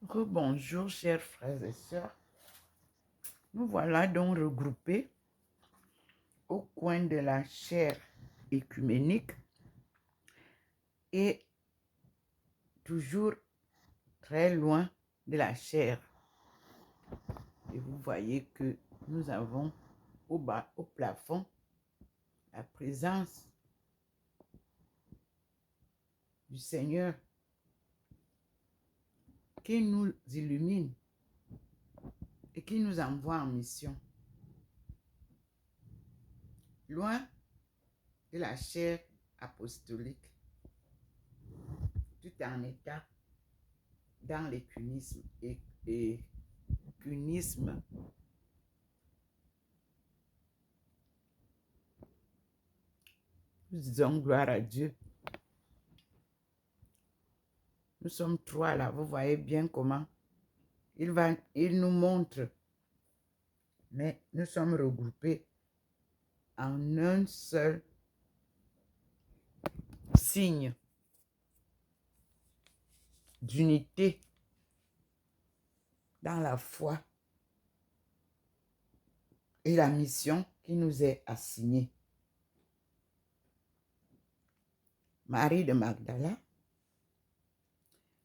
Rebonjour, chers frères et sœurs. Nous voilà donc regroupés au coin de la chaire écuménique et toujours très loin de la chaire. Et vous voyez que nous avons au bas, au plafond, la présence du Seigneur qui nous illumine et qui nous envoie en mission. Loin de la chaire apostolique, tout en état dans l'écunisme et cunisme. Nous disons gloire à Dieu. Nous sommes trois là, vous voyez bien comment il nous montre. Mais nous sommes regroupés en un seul signe d'unité dans la foi et la mission qui nous est assignée. Marie de Magdala,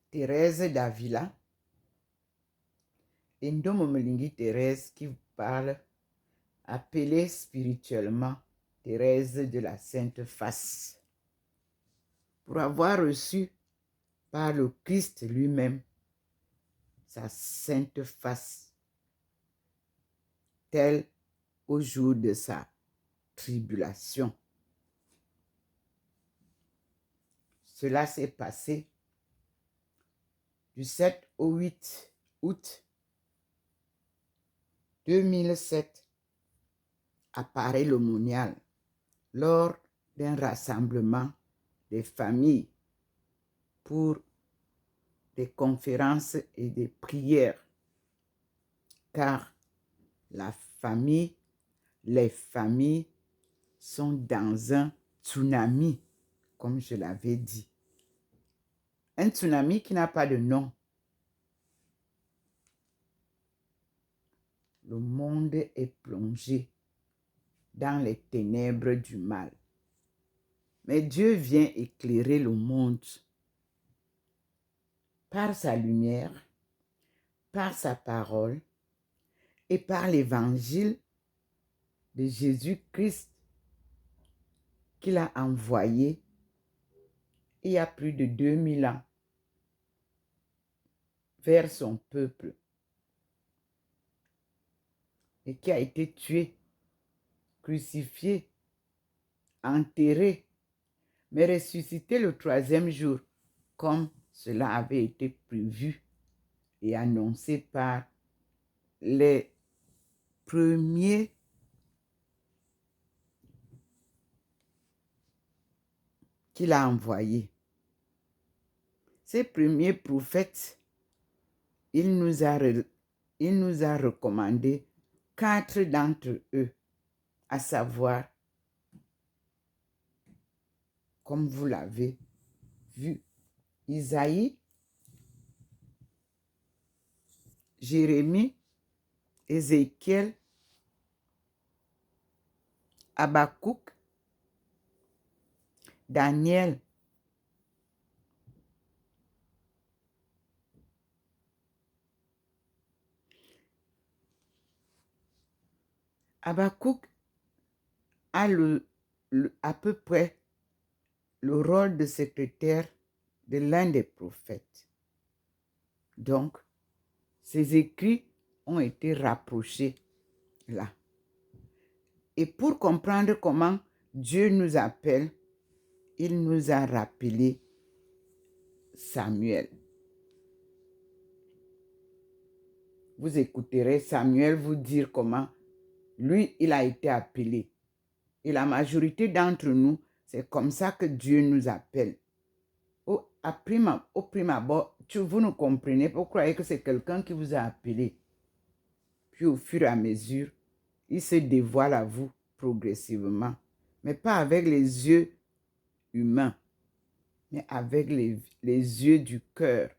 Thérèse d'Avila et Ndomomelingi Thérèse qui parle, appelée spirituellement Thérèse de la Sainte Face, pour avoir reçu par le Christ lui-même sa sainte face, telle au jour de sa tribulation. Cela s'est passé du 7 au 8 août 2007 à Paray-le-Monial lors d'un rassemblement des familles pour des conférences et des prières, car les familles sont dans un tsunami, comme je l'avais dit. Un tsunami qui n'a pas de nom. Le monde est plongé dans les ténèbres du mal. Mais Dieu vient éclairer le monde par sa lumière, par sa parole et par l'évangile de Jésus-Christ qu'il a envoyé il y a plus de 2000 ans vers son peuple et qui a été tué, crucifié, enterré, mais ressuscité le 3e jour, comme cela avait été prévu et annoncé par les premiers qu'il a envoyés. Ces premiers prophètes, il nous a recommandé 4 d'entre eux, à savoir, comme vous l'avez vu, Isaïe, Jérémie, Ézéchiel, Habakkuk, Daniel, Habakkuk a à peu près le rôle de secrétaire de l'un des prophètes. Donc, ces écrits ont été rapprochés là. Et pour comprendre comment Dieu nous appelle, il nous a rappelé Samuel. Vous écouterez Samuel vous dire comment lui, il a été appelé. Et la majorité d'entre nous, c'est comme ça que Dieu nous appelle. Au prime abord, vous ne comprenez pas, vous croyez que c'est quelqu'un qui vous a appelé. Puis au fur et à mesure, il se dévoile à vous progressivement. Mais pas avec les yeux humains, mais avec les yeux du cœur.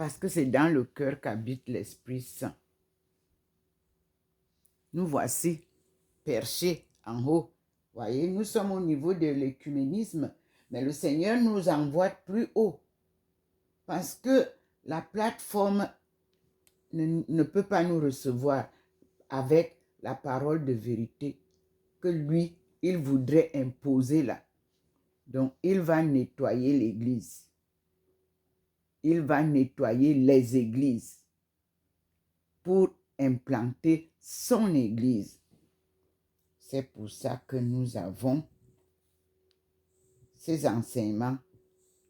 Parce que c'est dans le cœur qu'habite l'Esprit Saint. Nous voici perchés en haut. Voyez, nous sommes au niveau de l'écuménisme, mais le Seigneur nous envoie plus haut. Parce que la plateforme ne peut pas nous recevoir avec la parole de vérité que lui, il voudrait imposer là. Donc, il va nettoyer l'Église. Il va nettoyer les églises pour implanter son Église. C'est pour ça que nous avons ces enseignements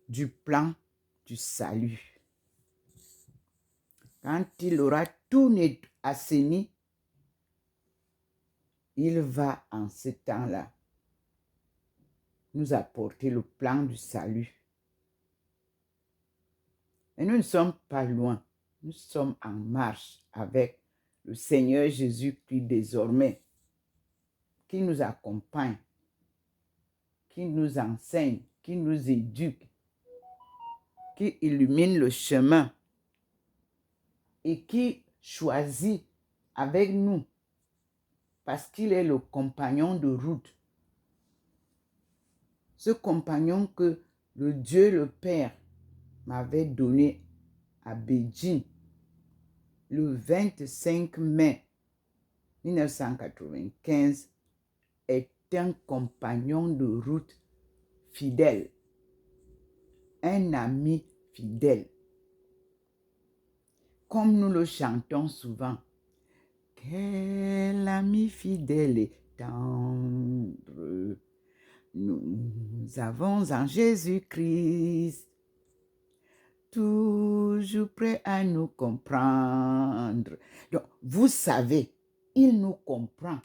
du plan du salut. Quand il aura tout assaini, il va en ce temps-là nous apporter le plan du salut. Et nous ne sommes pas loin. Nous sommes en marche avec le Seigneur Jésus-Christ désormais, qui nous accompagne, qui nous enseigne, qui nous éduque, qui illumine le chemin et qui choisit avec nous parce qu'il est le compagnon de route. Ce compagnon que le Dieu le Père m'avait donné à Beijing le 25 mai 1995 est un compagnon de route fidèle, un ami fidèle. Comme nous le chantons souvent, quel ami fidèle et tendre nous avons en Jésus-Christ, toujours prêt à nous comprendre. Donc, vous savez, il nous comprend.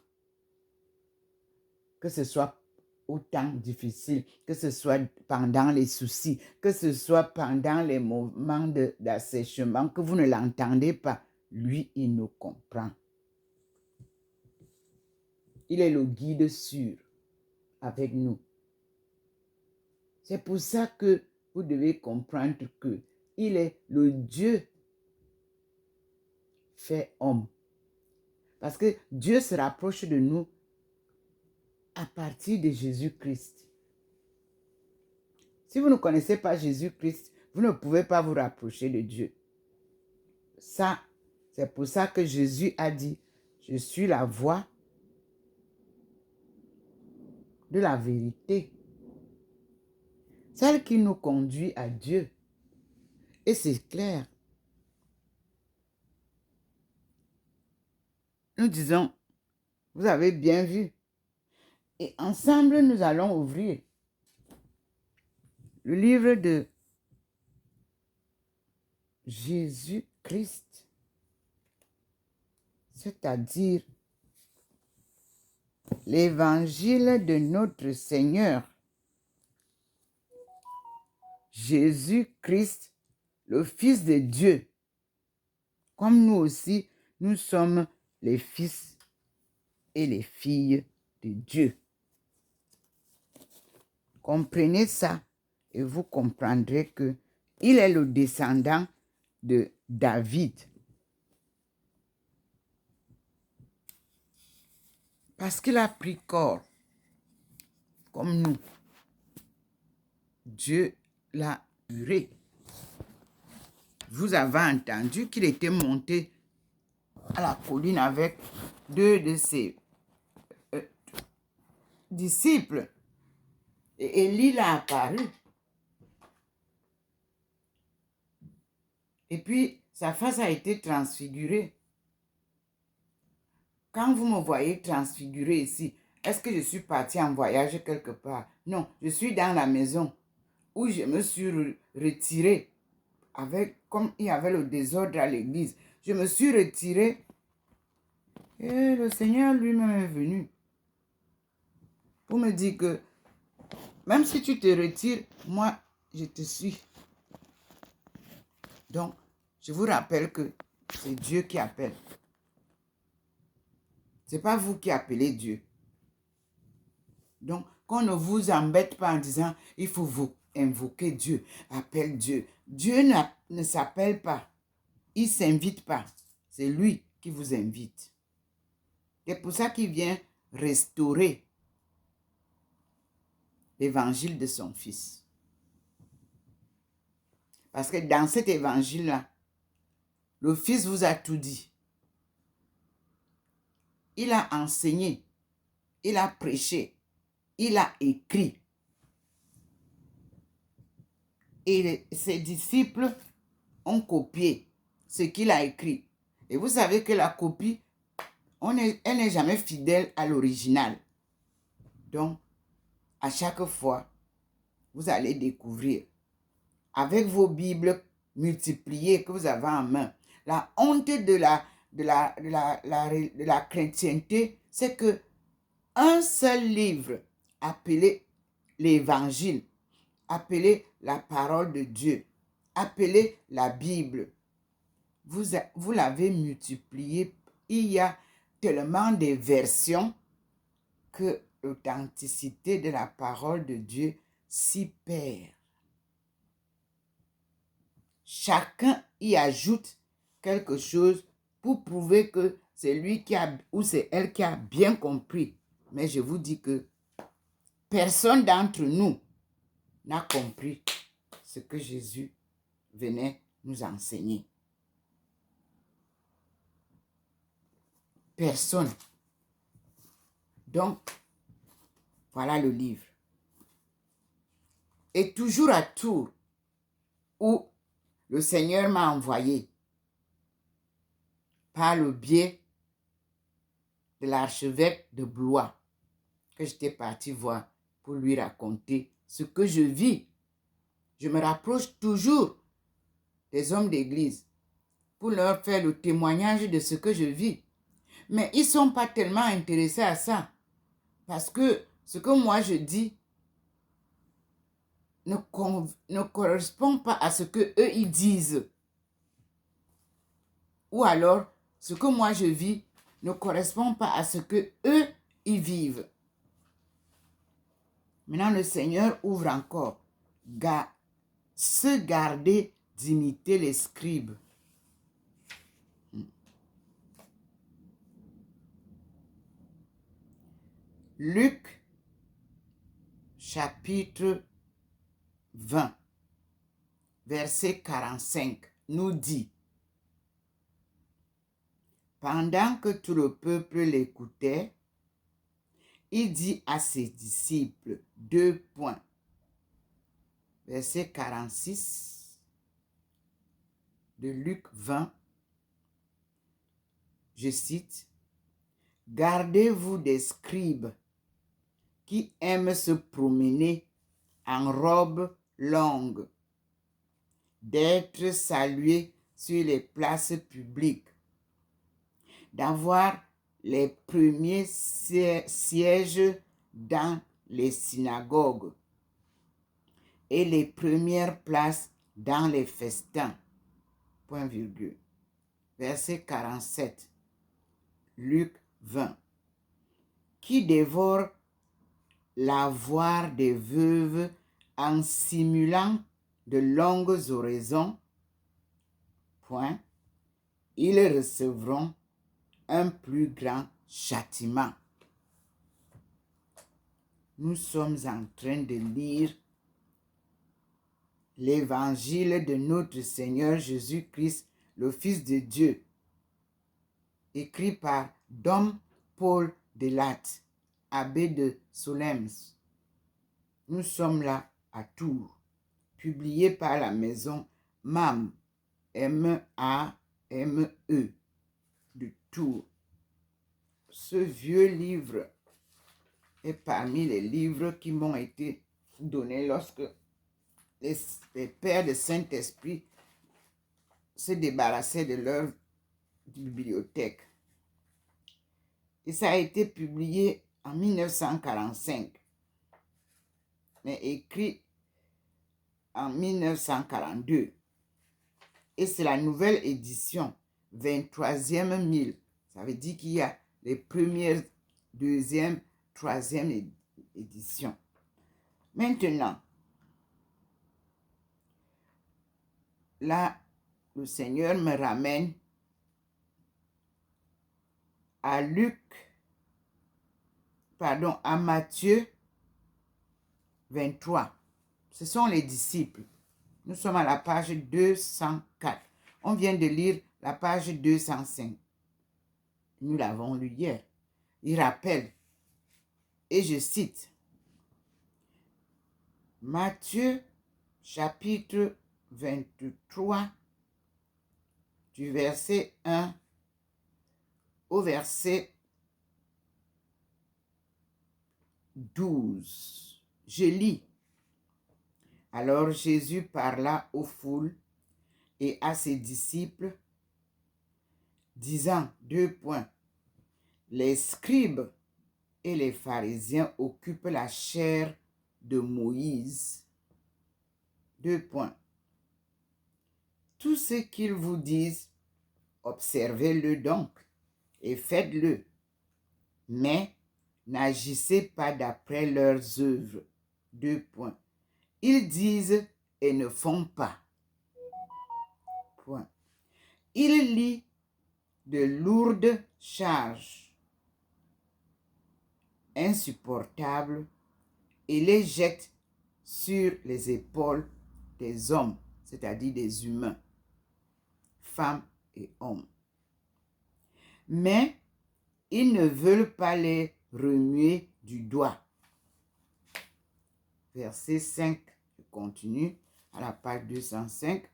Que ce soit au temps difficile, que ce soit pendant les soucis, que ce soit pendant les moments d'assèchement, que vous ne l'entendez pas, lui, il nous comprend. Il est le guide sûr avec nous. C'est pour ça que vous devez comprendre que il est le Dieu fait homme. Parce que Dieu se rapproche de nous à partir de Jésus-Christ. Si vous ne connaissez pas Jésus-Christ, vous ne pouvez pas vous rapprocher de Dieu. Ça, c'est pour ça que Jésus a dit, je suis la voie de la vérité, celle qui nous conduit à Dieu. Et c'est clair. Nous disons, vous avez bien vu. Et ensemble, nous allons ouvrir le livre de Jésus-Christ, c'est-à-dire l'évangile de notre Seigneur Jésus-Christ, le Fils de Dieu. Comme nous aussi, nous sommes les fils et les filles de Dieu. Comprenez ça et vous comprendrez que il est le descendant de David. Parce qu'il a pris corps comme nous. Dieu l'a juré. Vous avez entendu qu'il était monté à la colline avec deux de ses disciples. Et Élie l'a apparu. Et puis, sa face a été transfigurée. Quand vous me voyez transfigurée ici, est-ce que je suis partie en voyage quelque part? Non, je suis dans la maison où je me suis retirée. Comme il y avait le désordre à l'église, je me suis retirée et le Seigneur lui-même est venu pour me dire que même si tu te retires, moi, je te suis. Donc, je vous rappelle que c'est Dieu qui appelle. Ce n'est pas vous qui appelez Dieu. Donc, qu'on ne vous embête pas en disant, il faut vous, invoquer Dieu. Appelle Dieu. Dieu ne s'appelle pas. Il ne s'invite pas. C'est lui qui vous invite. C'est pour ça qu'il vient restaurer l'évangile de son Fils. Parce que dans cet évangile-là, le Fils vous a tout dit. Il a enseigné, il a prêché, il a écrit. Et ses disciples ont copié ce qu'il a écrit. Et vous savez que la copie, elle n'est jamais fidèle à l'original. Donc, à chaque fois, vous allez découvrir, avec vos Bibles multipliées que vous avez en main, la honte de la chrétienté, c'est que un seul livre appelé l'Évangile, appelé la parole de Dieu, appelé la Bible, vous l'avez multiplié. Il y a tellement de versions que l'authenticité de la parole de Dieu s'y perd. Chacun y ajoute quelque chose pour prouver que c'est lui qui a ou c'est elle qui a bien compris. Mais je vous dis que personne d'entre nous n'a compris ce que Jésus venait nous enseigner. Personne. Donc, voilà le livre. Et toujours à Tours, où le Seigneur m'a envoyé par le biais de l'archevêque de Blois, que j'étais parti voir pour lui raconter ce que je vis. Je me rapproche toujours des hommes d'église pour leur faire le témoignage de ce que je vis. Mais ils ne sont pas tellement intéressés à ça. Parce que ce que moi je dis ne correspond pas à ce que eux ils disent. Ou alors, ce que moi je vis ne correspond pas à ce que eux ils vivent. Maintenant, le Seigneur ouvre encore. Se garder d'imiter les scribes. Luc, chapitre 20, verset 45, nous dit: pendant que tout le peuple l'écoutait, il dit à ses disciples, 2 points. Verset 46 de Luc 20, je cite: gardez-vous des scribes qui aiment se promener en robe longue, d'être salués sur les places publiques, d'avoir les premiers sièges dans les synagogues et les premières places dans les festins. Point virgule. Verset 47. Luc 20. Qui dévore l'avoir des veuves en simulant de longues oraisons. Point. Ils recevront un plus grand châtiment. Nous sommes en train de lire l'évangile de notre Seigneur Jésus-Christ, le Fils de Dieu, écrit par Dom Paul Delatte, abbé de Solesmes. Nous sommes là à Tours, publié par la maison MAME, M-A-M-E, de Tours. Ce vieux livre est parmi les livres qui m'ont été donnés lorsque les pères de Saint-Esprit se débarrassaient de leur bibliothèque. Et ça a été publié en 1945, mais écrit en 1942. Et c'est la nouvelle édition, 23e mille. Ça veut dire qu'il y a les premières, deuxième, troisième éditions. Maintenant, là, le Seigneur me ramène à à Matthieu 23. Ce sont les disciples. Nous sommes à la page 204. On vient de lire la page 205. Nous l'avons lu hier. Il rappelle, et je cite, Matthieu chapitre 23, du verset 1 au verset 12. Je lis. Alors Jésus parla aux foules et à ses disciples, disant, les scribes et les pharisiens occupent la chair de Moïse. Tout ce qu'ils vous disent, observez-le donc et faites-le, mais n'agissez pas d'après leurs œuvres. Ils disent et ne font pas. Ils lient de lourdes charges insupportables et les jettent sur les épaules des hommes, c'est-à-dire des humains, femmes et hommes. Mais ils ne veulent pas les remuer du doigt. Verset 5, je continue à la page 205.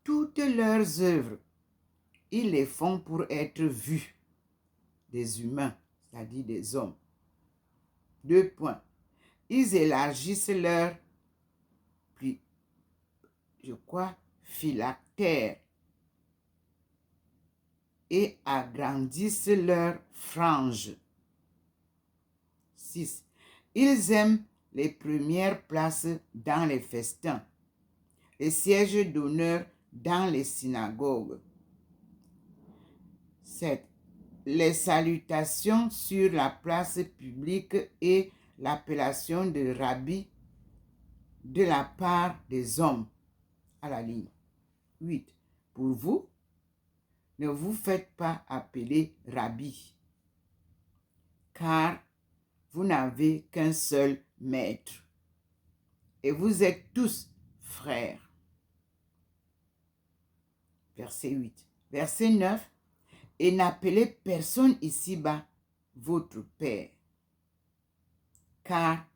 Toutes leurs œuvres, ils les font pour être vus des humains, c'est-à-dire des hommes. Ils élargissent leur, phylactère et agrandissent leurs franges. 6. Ils aiment les premières places dans les festins, les sièges d'honneur dans les synagogues. 7. Les salutations sur la place publique et l'appellation de rabbi de la part des hommes. À la ligne. 8. Pour vous, ne vous faites pas appeler rabbi, car vous n'avez qu'un seul maître, et vous êtes tous frères. Verset 8. Verset 9. Et n'appelez personne ici-bas votre Père, car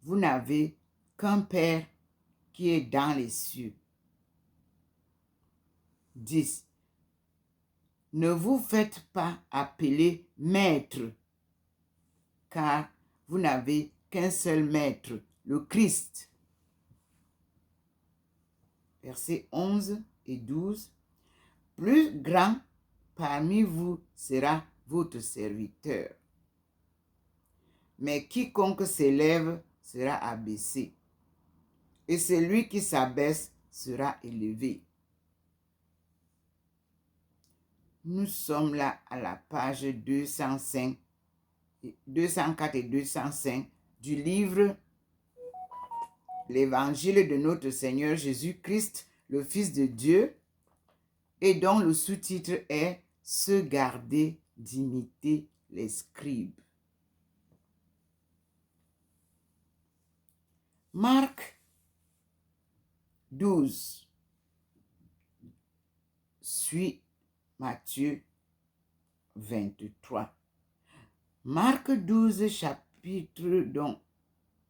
vous n'avez qu'un Père qui est dans les cieux. 10. Ne vous faites pas appeler maître, car vous n'avez qu'un seul maître, le Christ. Versets 11 et 12. Plus grand parmi vous sera votre serviteur. Mais quiconque s'élève sera abaissé, et celui qui s'abaisse sera élevé. Nous sommes là à la page 205, 204 et 205 du livre L'Évangile de notre Seigneur Jésus-Christ, le Fils de Dieu, et dont le sous-titre est « Se garder d'imiter les scribes ». Marc 12 suit Matthieu 23. Marc 12, chapitre,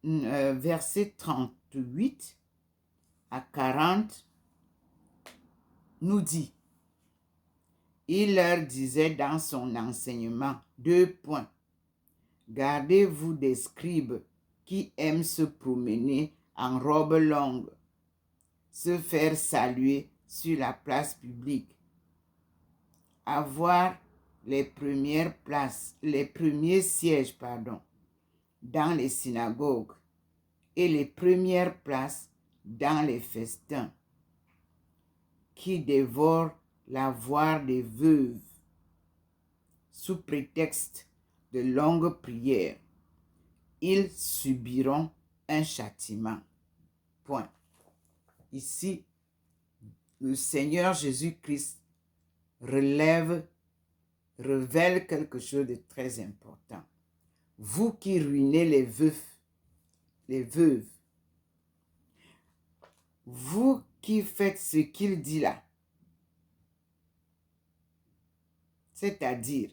verset 38 à 40, nous dit, il leur disait dans son enseignement, gardez-vous des scribes qui aiment se promener en robe longue, se faire saluer sur la place publique, avoir les premières places, les premiers sièges, dans les synagogues et les premières places dans les festins, qui dévorent l'avoir des veuves sous prétexte de longues prières. Ils subiront un châtiment. Ici, le Seigneur Jésus-Christ révèle quelque chose de très important. Vous qui ruinez les veufs, les veuves, vous qui faites ce qu'il dit là, c'est-à-dire,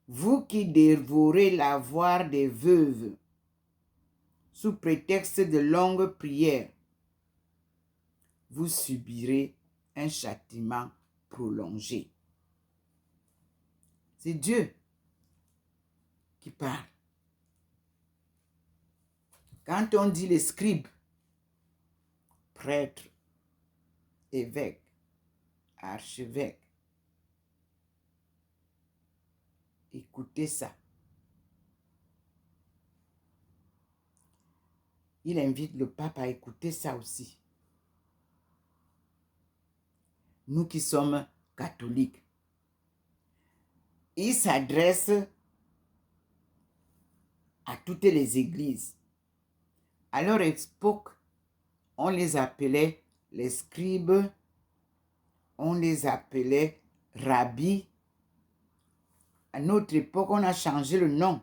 vous qui dévorez l'avoir des veuves sous prétexte de longues prières, vous subirez un châtiment prolongé. C'est Dieu qui parle. Quand on dit les scribes, prêtres, évêques, archevêques, écoutez ça. Il invite le pape à écouter ça aussi. Nous qui sommes catholiques, il s'adresse à toutes les églises. À leur époque, on les appelait les scribes, on les appelait rabbis. À notre époque, on a changé le nom.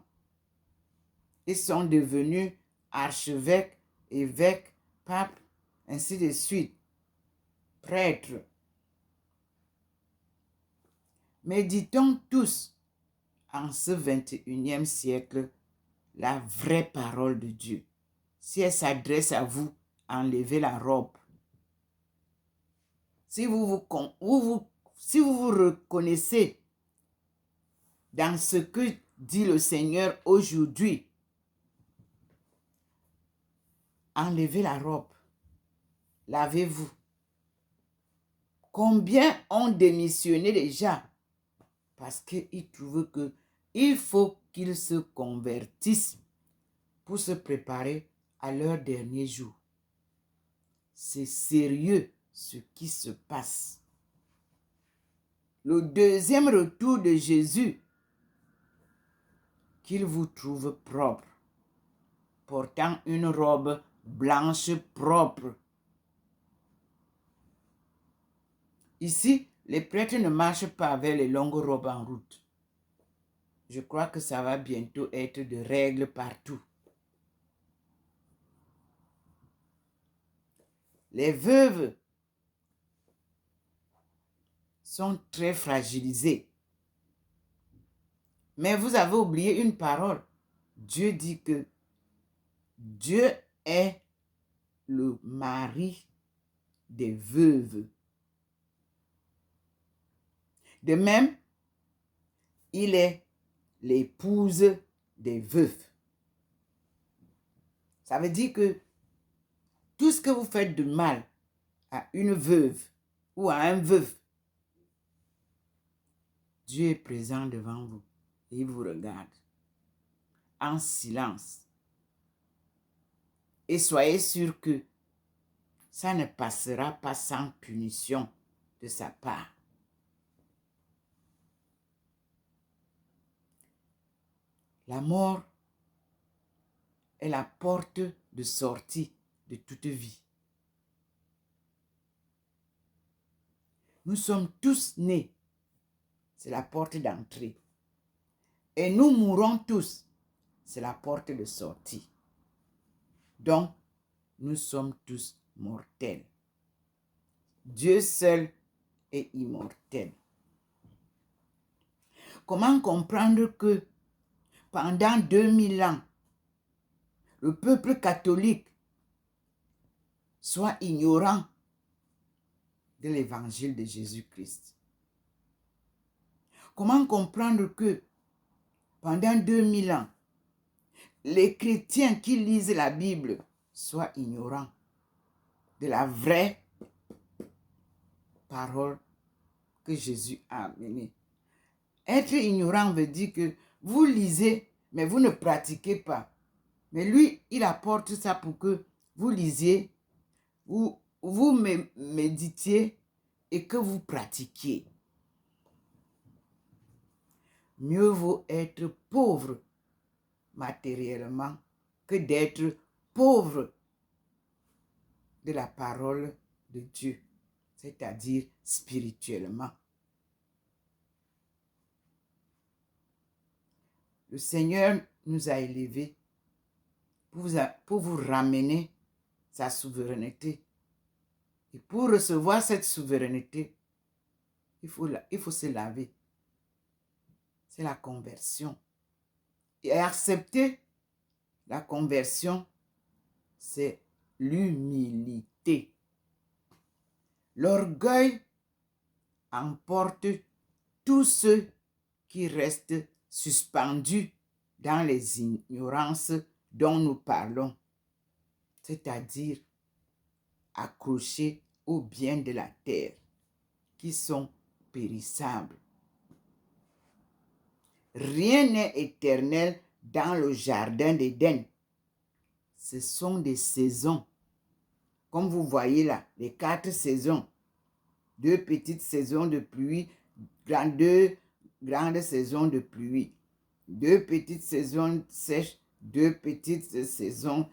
Ils sont devenus archevêques, évêques, papes, ainsi de suite, prêtres. Méditons tous en ce 21e siècle la vraie parole de Dieu. Si elle s'adresse à vous, enlevez la robe. Si vous vous reconnaissez dans ce que dit le Seigneur aujourd'hui, enlevez la robe. Lavez-vous. Combien ont démissionné déjà? Parce qu'ils trouvent qu'il faut qu'ils se convertissent pour se préparer à leur dernier jour. C'est sérieux ce qui se passe. Le deuxième retour de Jésus, qu'il vous trouve propre, portant une robe blanche propre. Ici, les prêtres ne marchent pas avec les longues robes en route. Je crois que ça va bientôt être de règle partout. Les veuves sont très fragilisées. Mais vous avez oublié une parole. Dieu dit que Dieu est le mari des veuves. De même, il est l'épouse des veufs. Ça veut dire que tout ce que vous faites de mal à une veuve ou à un veuf, Dieu est présent devant vous et il vous regarde en silence. Et soyez sûr que ça ne passera pas sans punition de sa part. La mort est la porte de sortie de toute vie. Nous sommes tous nés. C'est la porte d'entrée. Et nous mourrons tous. C'est la porte de sortie. Donc, nous sommes tous mortels. Dieu seul est immortel. Comment comprendre que pendant 2000 ans, le peuple catholique soit ignorant de l'évangile de Jésus-Christ? Comment comprendre que pendant 2000 ans, les chrétiens qui lisent la Bible soient ignorants de la vraie parole que Jésus a amenée? Être ignorant veut dire que vous lisez, mais vous ne pratiquez pas. Mais lui, il apporte ça pour que vous lisiez, vous méditiez et que vous pratiquiez. Mieux vaut être pauvre matériellement que d'être pauvre de la parole de Dieu. c'est-à-dire spirituellement. Le Seigneur nous a élevés pour vous ramener sa souveraineté. Et pour recevoir cette souveraineté, il faut se laver. C'est la conversion. Et accepter la conversion, c'est l'humilité. L'orgueil emporte tous ceux qui restent suspendus dans les ignorances dont nous parlons, c'est-à-dire accrochés aux biens de la terre qui sont périssables. Rien n'est éternel dans le jardin d'Éden. Ce sont des saisons. Comme vous voyez là, les 4 saisons. 2 petites saisons de pluie, 2 grandes saisons de pluie. 2 petites saisons sèches, 2 petites saisons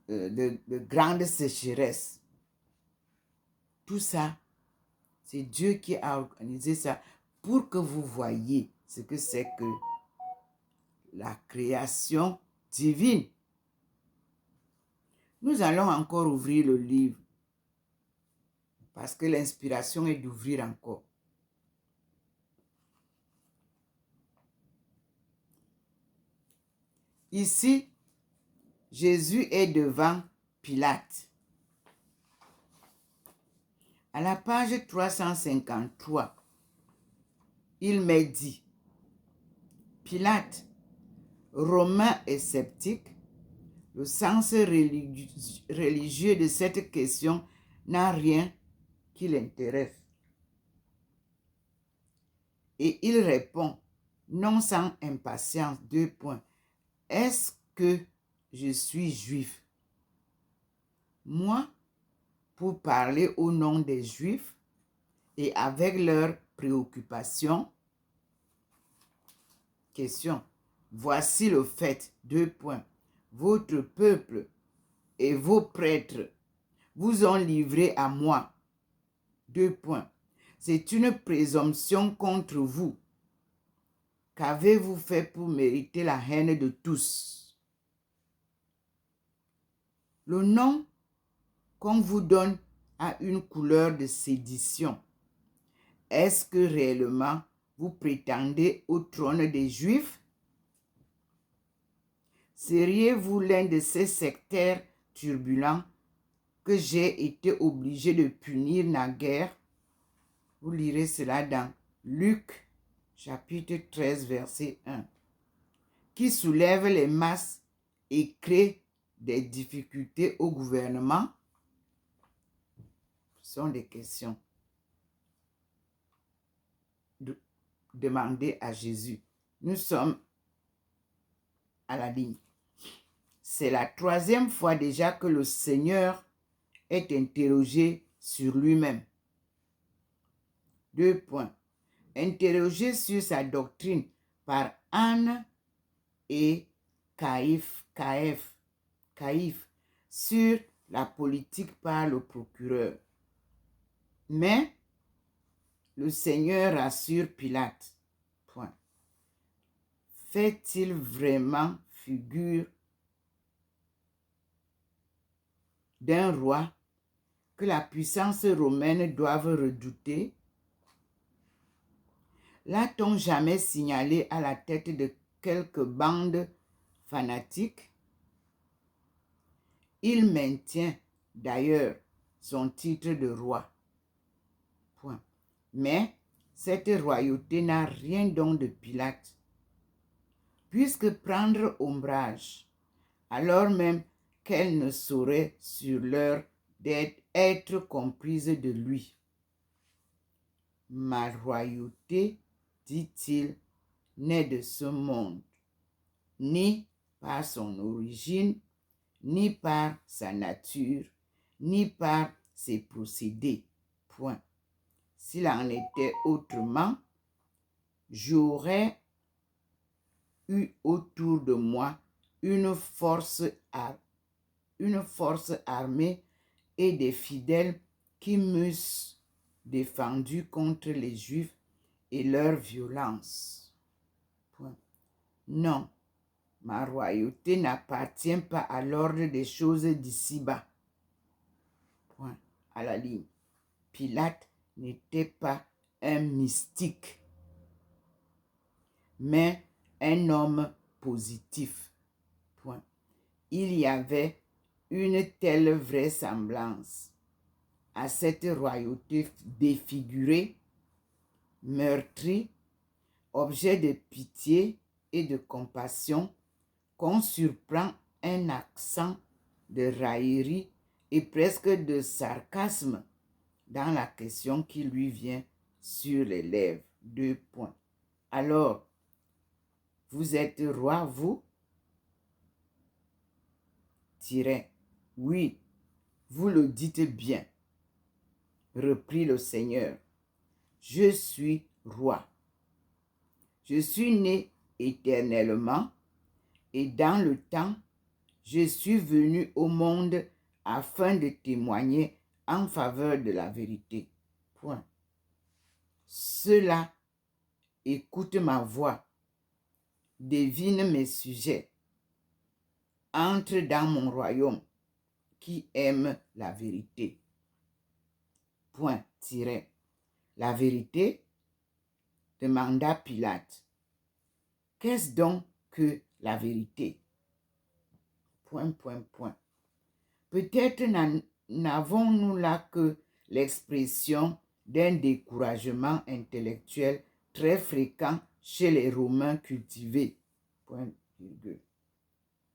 de grande sécheresse. Tout ça, c'est Dieu qui a organisé ça pour que vous voyiez ce que c'est que la création divine. Nous allons encore ouvrir le livre parce que l'inspiration est d'ouvrir encore. Ici, Jésus est devant Pilate. À la page 353, il m'est dit, Pilate, romain et sceptique, le sens religieux de cette question n'a rien qui l'intéresse. Et il répond, non sans impatience, 2 points. Est-ce que je suis juif? Moi, pour parler au nom des Juifs et avec leurs préoccupations. Question. Voici le fait. 2 points. Votre peuple et vos prêtres vous ont livré à moi. 2 points. C'est une présomption contre vous. Qu'avez-vous fait pour mériter la haine de tous? Le nom qu'on vous donne a une couleur de sédition. Est-ce que réellement vous prétendez au trône des Juifs? Seriez-vous l'un de ces sectaires turbulents que j'ai été obligé de punir naguère? Vous lirez cela dans Luc, chapitre 13, verset 1. Qui soulève les masses et crée des difficultés au gouvernement? Ce sont des questions demandées à Jésus. Nous sommes à la ligne. C'est la 3e fois déjà que le Seigneur est interrogé sur lui-même. 2 points. Interrogé sur sa doctrine par Anne et Caïphe, sur la politique par le procureur. Mais le Seigneur rassure Pilate. Point. Fait-il vraiment figure d'un roi que la puissance romaine doive redouter? L'a-t-on jamais signalé à la tête de quelques bandes fanatiques? Il maintient d'ailleurs son titre de roi. Point. Mais cette royauté n'a rien donc de Pilate, puisque prendre ombrage, alors même qu'elle ne saurait sur l'heure d'être comprise de lui. Ma royauté, dit-il, n'est de ce monde, ni par son origine, ni par sa nature, ni par ses procédés. Point. S'il en était autrement, j'aurais eu autour de moi une force armée et des fidèles qui m'eussent défendu contre les Juifs et leur violence. Point. Non, ma royauté n'appartient pas à l'ordre des choses d'ici-bas. Point. À la ligne. Pilate n'était pas un mystique, mais un homme positif. Point. Il y avait une telle vraisemblance à cette royauté défigurée, meurtrie, objet de pitié et de compassion, qu'on surprend un accent de raillerie et presque de sarcasme dans la question qui lui vient sur les lèvres. 2 points. Alors, vous êtes roi, vous? Oui, vous le dites bien, reprit le Seigneur. Je suis roi. Je suis né éternellement et dans le temps, je suis venu au monde afin de témoigner en faveur de la vérité. Point. Ceux-là écoutent ma voix, devinent mes sujets, entrent dans mon royaume qui aime la vérité. Point. La vérité, demanda Pilate. Qu'est-ce donc que la vérité? Point. Peut-être n'avons-nous là que l'expression d'un découragement intellectuel très fréquent chez les Romains cultivés. Point, virgule.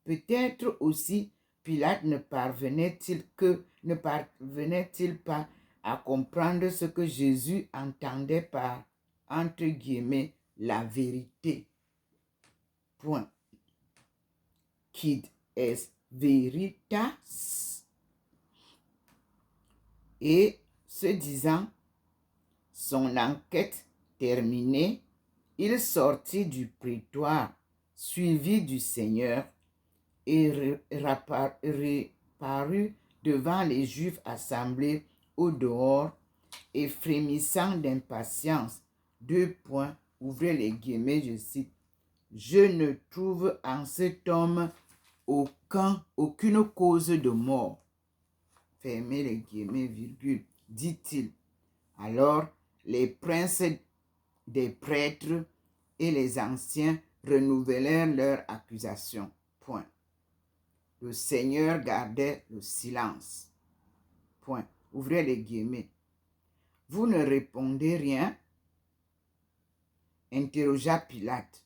Peut-être aussi Pilate ne parvenait-il pas à comprendre ce que Jésus entendait par, entre guillemets, la vérité. Point. Quid est veritas? Et se disant, son enquête terminée, il sortit du prétoire, suivi du Seigneur, et reparut devant les Juifs assemblés au dehors et frémissant d'impatience. 2 points, ouvrez les guillemets, je cite. Je ne trouve en cet homme aucune cause de mort. Fermez les guillemets, virgule, dit-il. Alors, les princes des prêtres et les anciens renouvelèrent leur accusation. Point. Le Seigneur gardait le silence. Point. Ouvrez les guillemets. Vous ne répondez rien? Interrogea Pilate.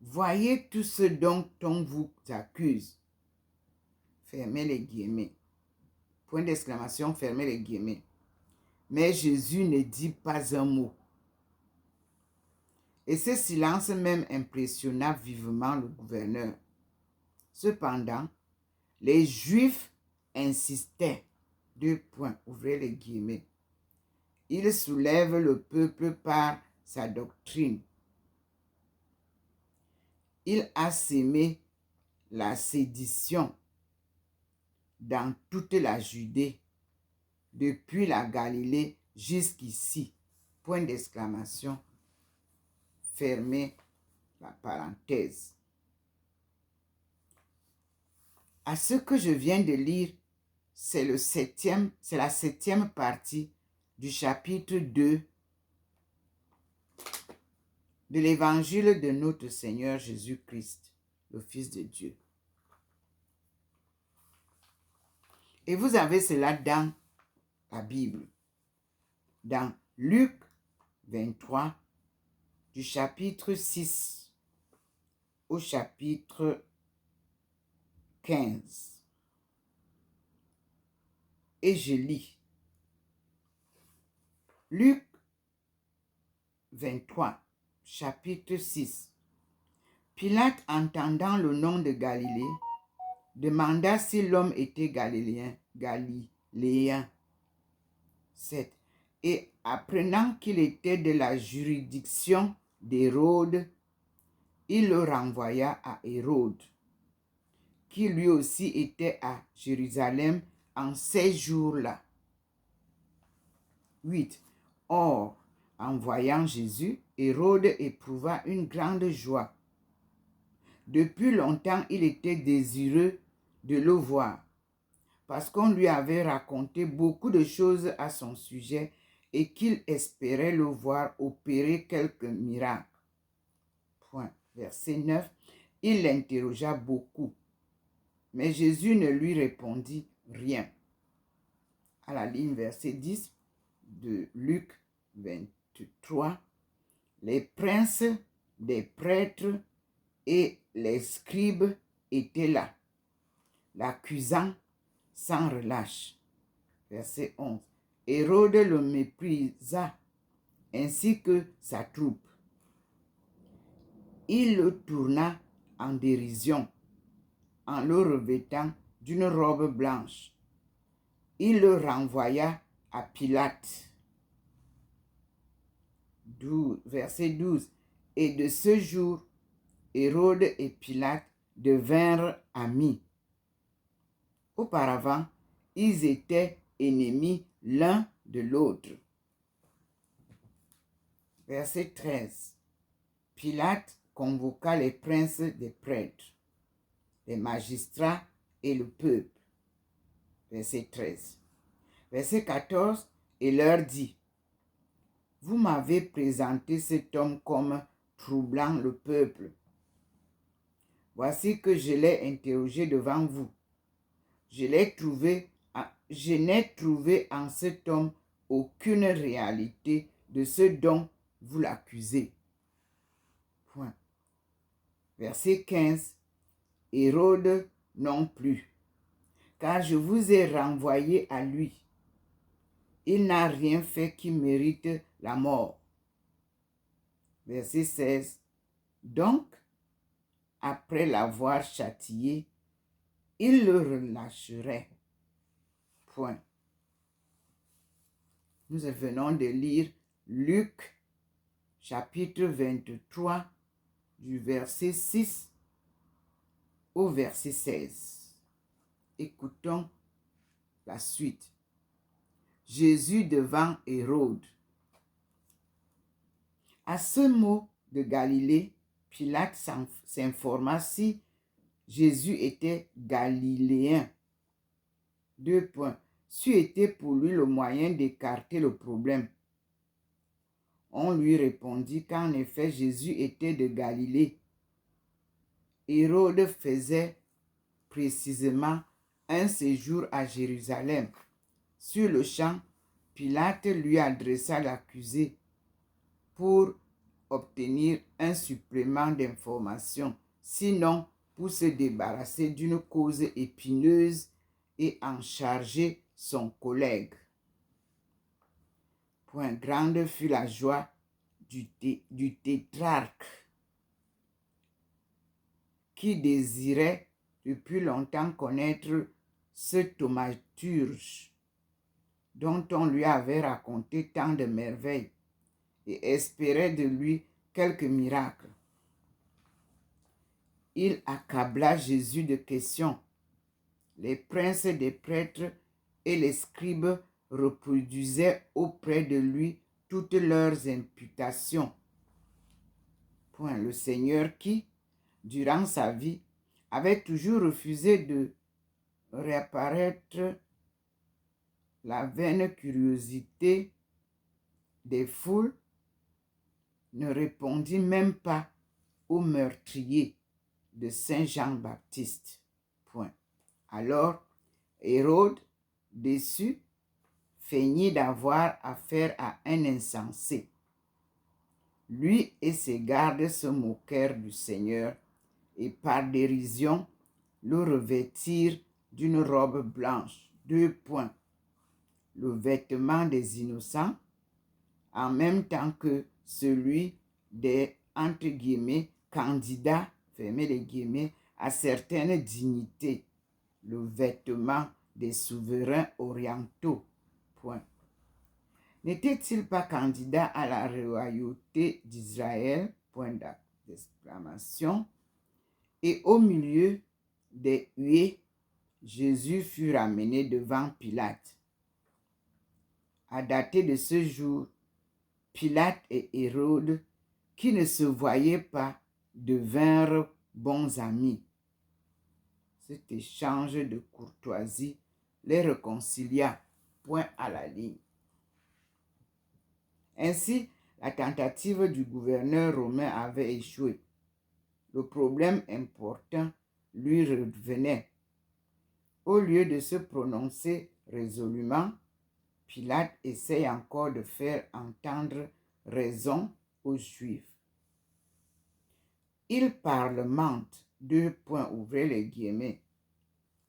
Voyez tout ce dont on vous accuse. Fermez les guillemets. Point d'exclamation, fermez les guillemets. Mais Jésus ne dit pas un mot. Et ce silence même impressionna vivement le gouverneur. Cependant, les Juifs insistaient. 2 points, ouvrez les guillemets. Il soulève le peuple par sa doctrine. Il a sémé la sédition dans toute la Judée, depuis la Galilée jusqu'ici. Point d'exclamation. Fermez la parenthèse. À ce que je viens de lire, c'est la 7e partie du chapitre 2 de l'évangile de notre Seigneur Jésus-Christ, le Fils de Dieu. Et vous avez cela dans la Bible, dans Luc 23, du chapitre 6 au chapitre 15. Et je lis. Luc 23, chapitre 6. Pilate, entendant le nom de Galilée, demanda si l'homme était galiléen. 7. Et apprenant qu'il était de la juridiction d'Hérode, il le renvoya à Hérode, qui lui aussi était à Jérusalem en ces jours-là. 8. Or, en voyant Jésus, Hérode éprouva une grande joie. Depuis longtemps, il était désireux de le voir, parce qu'on lui avait raconté beaucoup de choses à son sujet et qu'il espérait le voir opérer quelques miracles. Point. Verset 9. Il l'interrogea beaucoup, mais Jésus ne lui répondit rien. À la ligne verset 10 de Luc 23, les princes des prêtres et les scribes étaient là, l'accusant sans relâche. Verset 11. Hérode le méprisa, ainsi que sa troupe. Il le tourna en dérision, en le revêtant d'une robe blanche. Il le renvoya à Pilate. Verset 12. Et de ce jour, Hérode et Pilate devinrent amis. Auparavant, ils étaient ennemis l'un de l'autre. Verset 13. Pilate convoqua les princes des prêtres, les magistrats et le peuple. Verset 13. Verset 14. Et leur dit, vous m'avez présenté cet homme comme troublant le peuple. Voici que je l'ai interrogé devant vous. Je n'ai trouvé en cet homme aucune réalité de ce dont vous l'accusez. Point. Verset 15. Hérode non plus, car je vous ai renvoyé à lui. Il n'a rien fait qui mérite la mort. Verset 16. Donc, après l'avoir châtié, il le relâcherait. Point. Nous venons de lire Luc, chapitre 23, du verset 6 au verset 16. Écoutons la suite. Jésus devant Hérode. À ce mot de Galilée, Pilate s'informa si Jésus était galiléen. 2 points. C'eût été pour lui le moyen d'écarter le problème. On lui répondit qu'en effet Jésus était de Galilée. Hérode faisait précisément un séjour à Jérusalem. Sur le champ, Pilate lui adressa l'accusé pour obtenir un supplément d'information, sinon pour se débarrasser d'une cause épineuse et en charger son collègue. Point. Grande fut la joie du tétrarque qui désirait depuis longtemps connaître ce thaumaturge dont on lui avait raconté tant de merveilles et espérait de lui quelques miracles. Il accabla Jésus de questions. Les princes des prêtres et les scribes reproduisaient auprès de lui toutes leurs imputations. Point. Le Seigneur qui, durant sa vie, avait toujours refusé de réapparaître la vaine curiosité des foules, ne répondit même pas au meurtrier de Saint Jean-Baptiste. Point. Alors, Hérode, déçu, feignit d'avoir affaire à un insensé. Lui et ses gardes se moquèrent du Seigneur et par dérision le revêtirent d'une robe blanche. 2 points. Le vêtement des innocents, en même temps que celui des, entre guillemets, candidats, fermez les guillemets, à certaines dignités, le vêtement des souverains orientaux. Point. N'était-il pas candidat à la royauté d'Israël? Point d'exclamation. Et au milieu des huées, Jésus fut ramené devant Pilate. À dater de ce jour, Pilate et Hérode, qui ne se voyaient pas, devinrent bons amis. Cet échange de courtoisie les réconcilia, point à la ligne. Ainsi, la tentative du gouverneur romain avait échoué. Le problème important lui revenait. Au lieu de se prononcer résolument, Pilate essaye encore de faire entendre raison aux Juifs. Il parlemente, ouvrez les guillemets.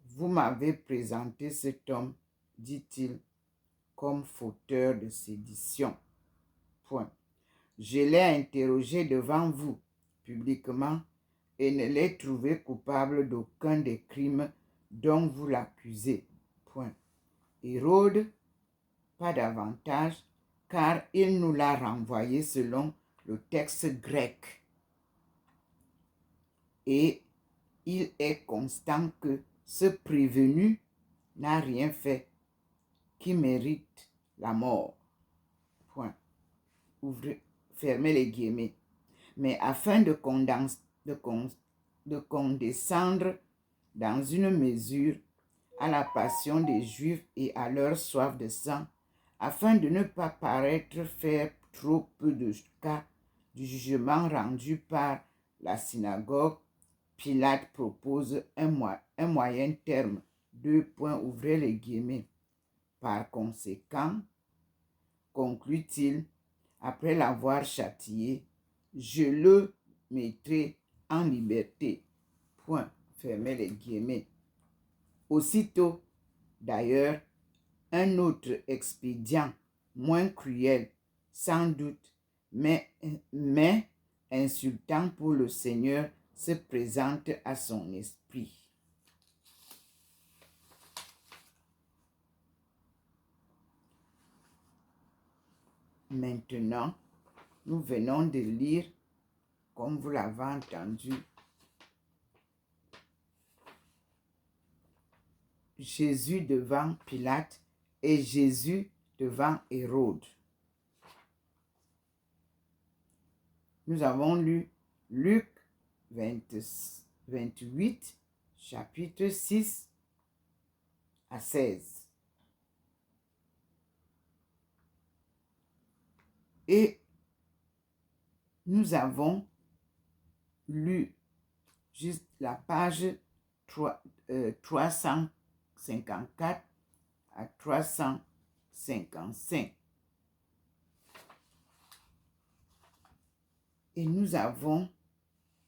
Vous m'avez présenté cet homme, dit-il, comme fauteur de sédition. Point. Je l'ai interrogé devant vous, publiquement, et ne l'ai trouvé coupable d'aucun des crimes dont vous l'accusez. Point. Hérode, pas davantage, car il nous l'a renvoyé selon le texte grec. Et il est constant que ce prévenu n'a rien fait qui mérite la mort. Point. Fermez les guillemets. Mais afin de condescendre dans une mesure à la passion des Juifs et à leur soif de sang, afin de ne pas paraître faire trop peu de cas du jugement rendu par la synagogue, Pilate propose un moyen terme, ouvrez les guillemets. Par conséquent, conclut-il, après l'avoir châtié, je le mettrai en liberté. Point, fermez les guillemets. Aussitôt, d'ailleurs, un autre expédient, moins cruel, sans doute, mais insultant pour le Seigneur, se présente à son esprit. Maintenant, nous venons de lire, comme vous l'avez entendu, Jésus devant Pilate et Jésus devant Hérode. Nous avons lu Luc 28, chapitre 6 à 16. Et nous avons lu juste la page 354 à 355. Et nous avons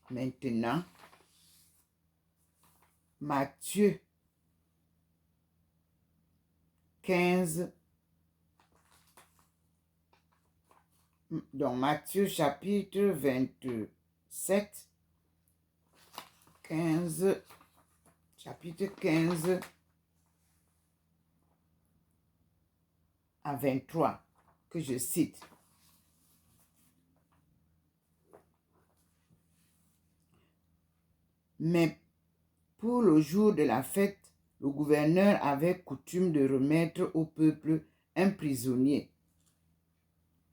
maintenant Matthieu 15. Donc Matthieu chapitre 27, chapitre 15 à 23, que je cite. Mais pour le jour de la fête, le gouverneur avait coutume de remettre au peuple un prisonnier,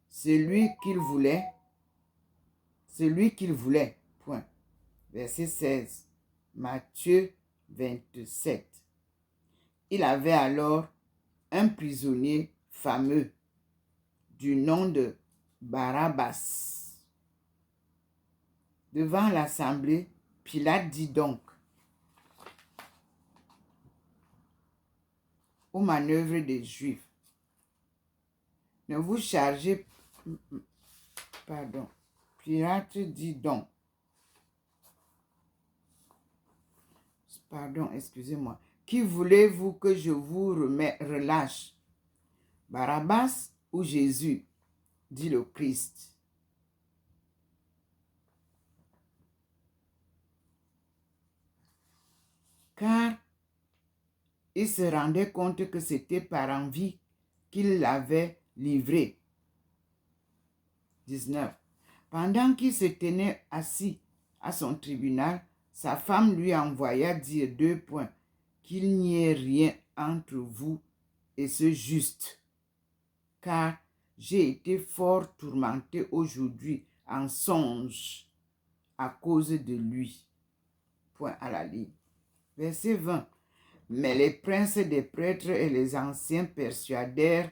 celui qu'il voulait. Point. Verset 16. Matthieu 27. Il avait alors un prisonnier fameux du nom de Barabbas. Devant l'assemblée, Pilate dit donc aux manœuvres des Juifs, ne vous chargez, Pilate dit donc, excusez-moi, qui voulez-vous que je vous relâche, Barabbas ou Jésus, dit le Christ. Car il se rendait compte que c'était par envie qu'il l'avait livré. 19. Pendant qu'il se tenait assis à son tribunal, sa femme lui envoya dire qu'il n'y ait rien entre vous et ce juste. car j'ai été fort tourmenté aujourd'hui en songe à cause de lui. Point à la ligne. Verset 20. Mais les princes des prêtres et les anciens persuadèrent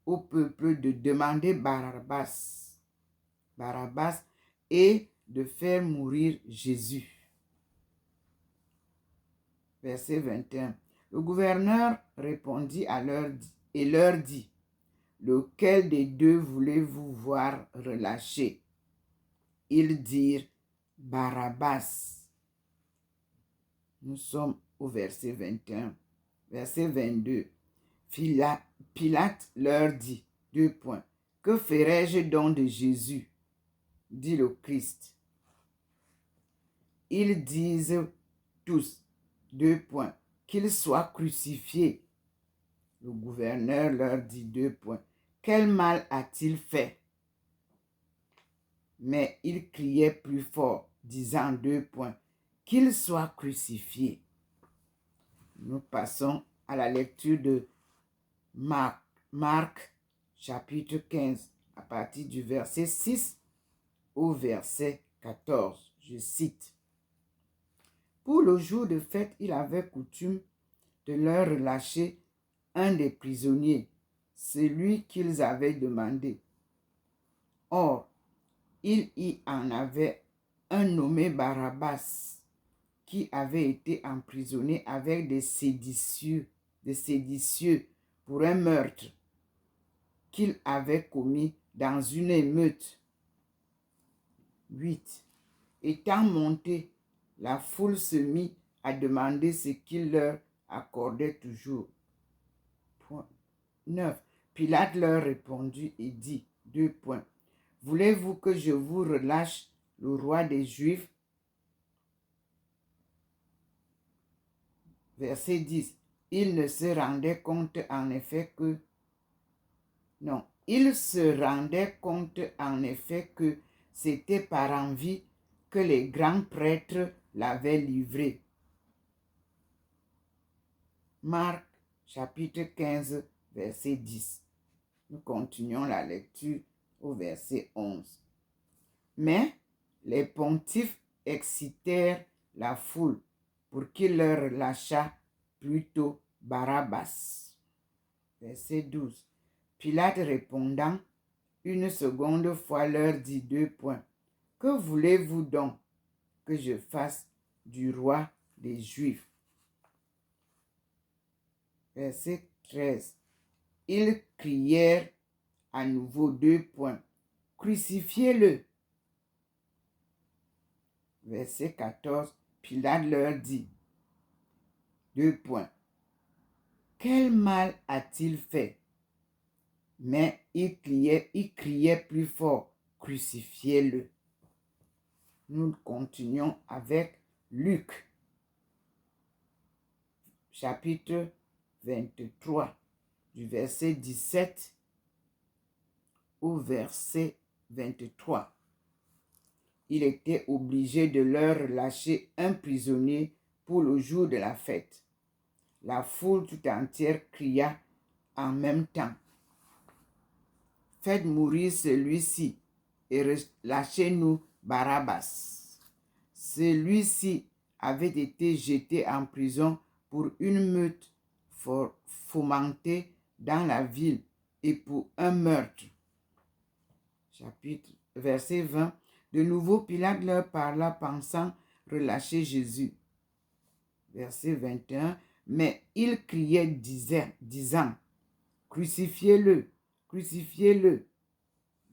au peuple de demander Barabbas et de faire mourir Jésus. Verset 21. Le gouverneur répondit et leur dit, lequel des deux voulez-vous voir relâché? Ils dirent, Barabbas. Nous sommes au verset 21. Verset 22. Pilate leur dit, que ferai-je donc de Jésus, dit le Christ? Ils disent tous, qu'il soit crucifié. Le gouverneur leur dit, quel mal a-t-il fait? Mais ils criaient plus fort, disant, qu'il soit crucifié. Nous passons à la lecture de Marc, chapitre 15, à partir du verset 6 au verset 14. Je cite. Pour le jour de fête, il avait coutume de leur relâcher un des prisonniers, celui qu'ils avaient demandé. Or, il y en avait un nommé Barabbas, qui avait été emprisonné avec des séditieux pour un meurtre qu'il avait commis dans une émeute. 8. Étant monté, la foule se mit à demander ce qu'il leur accordait toujours. 9. Pilate leur répondit et dit, voulez-vous que je vous relâche le roi des Juifs? Verset 10. Il se rendait compte en effet que c'était par envie que les grands prêtres l'avaient livré. Marc chapitre 15, verset 10. Nous continuons la lecture au verset 11. Mais les pontifes excitèrent la foule pour qu'il leur relâchât plutôt Barabbas. Verset 12. Pilate répondant une seconde fois leur dit, que voulez-vous donc que je fasse du roi des Juifs? Verset 13. Ils crièrent à nouveau, crucifiez-le. Verset 14. Pilate leur dit, quel mal a-t-il fait? Mais il criait plus fort, crucifiez-le. Nous continuons avec Luc, chapitre 23, du verset 17 au verset 23. Il était obligé de leur relâcher un prisonnier pour le jour de la fête. La foule tout entière cria en même temps, faites mourir celui-ci et relâchez-nous Barabbas. Celui-ci avait été jeté en prison pour une meute fomentée dans la ville et pour un meurtre. Verset 20. De nouveau, Pilate leur parla pensant relâcher Jésus. Verset 21. Mais il criait disant, crucifiez-le, crucifiez-le.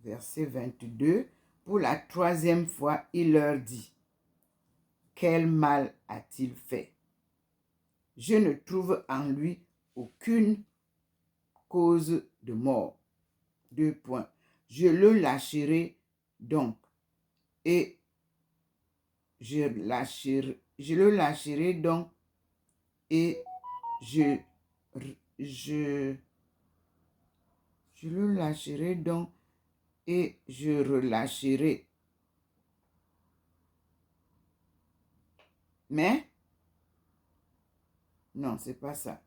Verset 22. Pour la troisième fois, il leur dit, quel mal a-t-il fait? Je ne trouve en lui aucune cause de mort. Je le lâcherai donc et je le lâcherai donc et je le lâcherai donc et je relâcherai. Mais, non, c'est pas ça.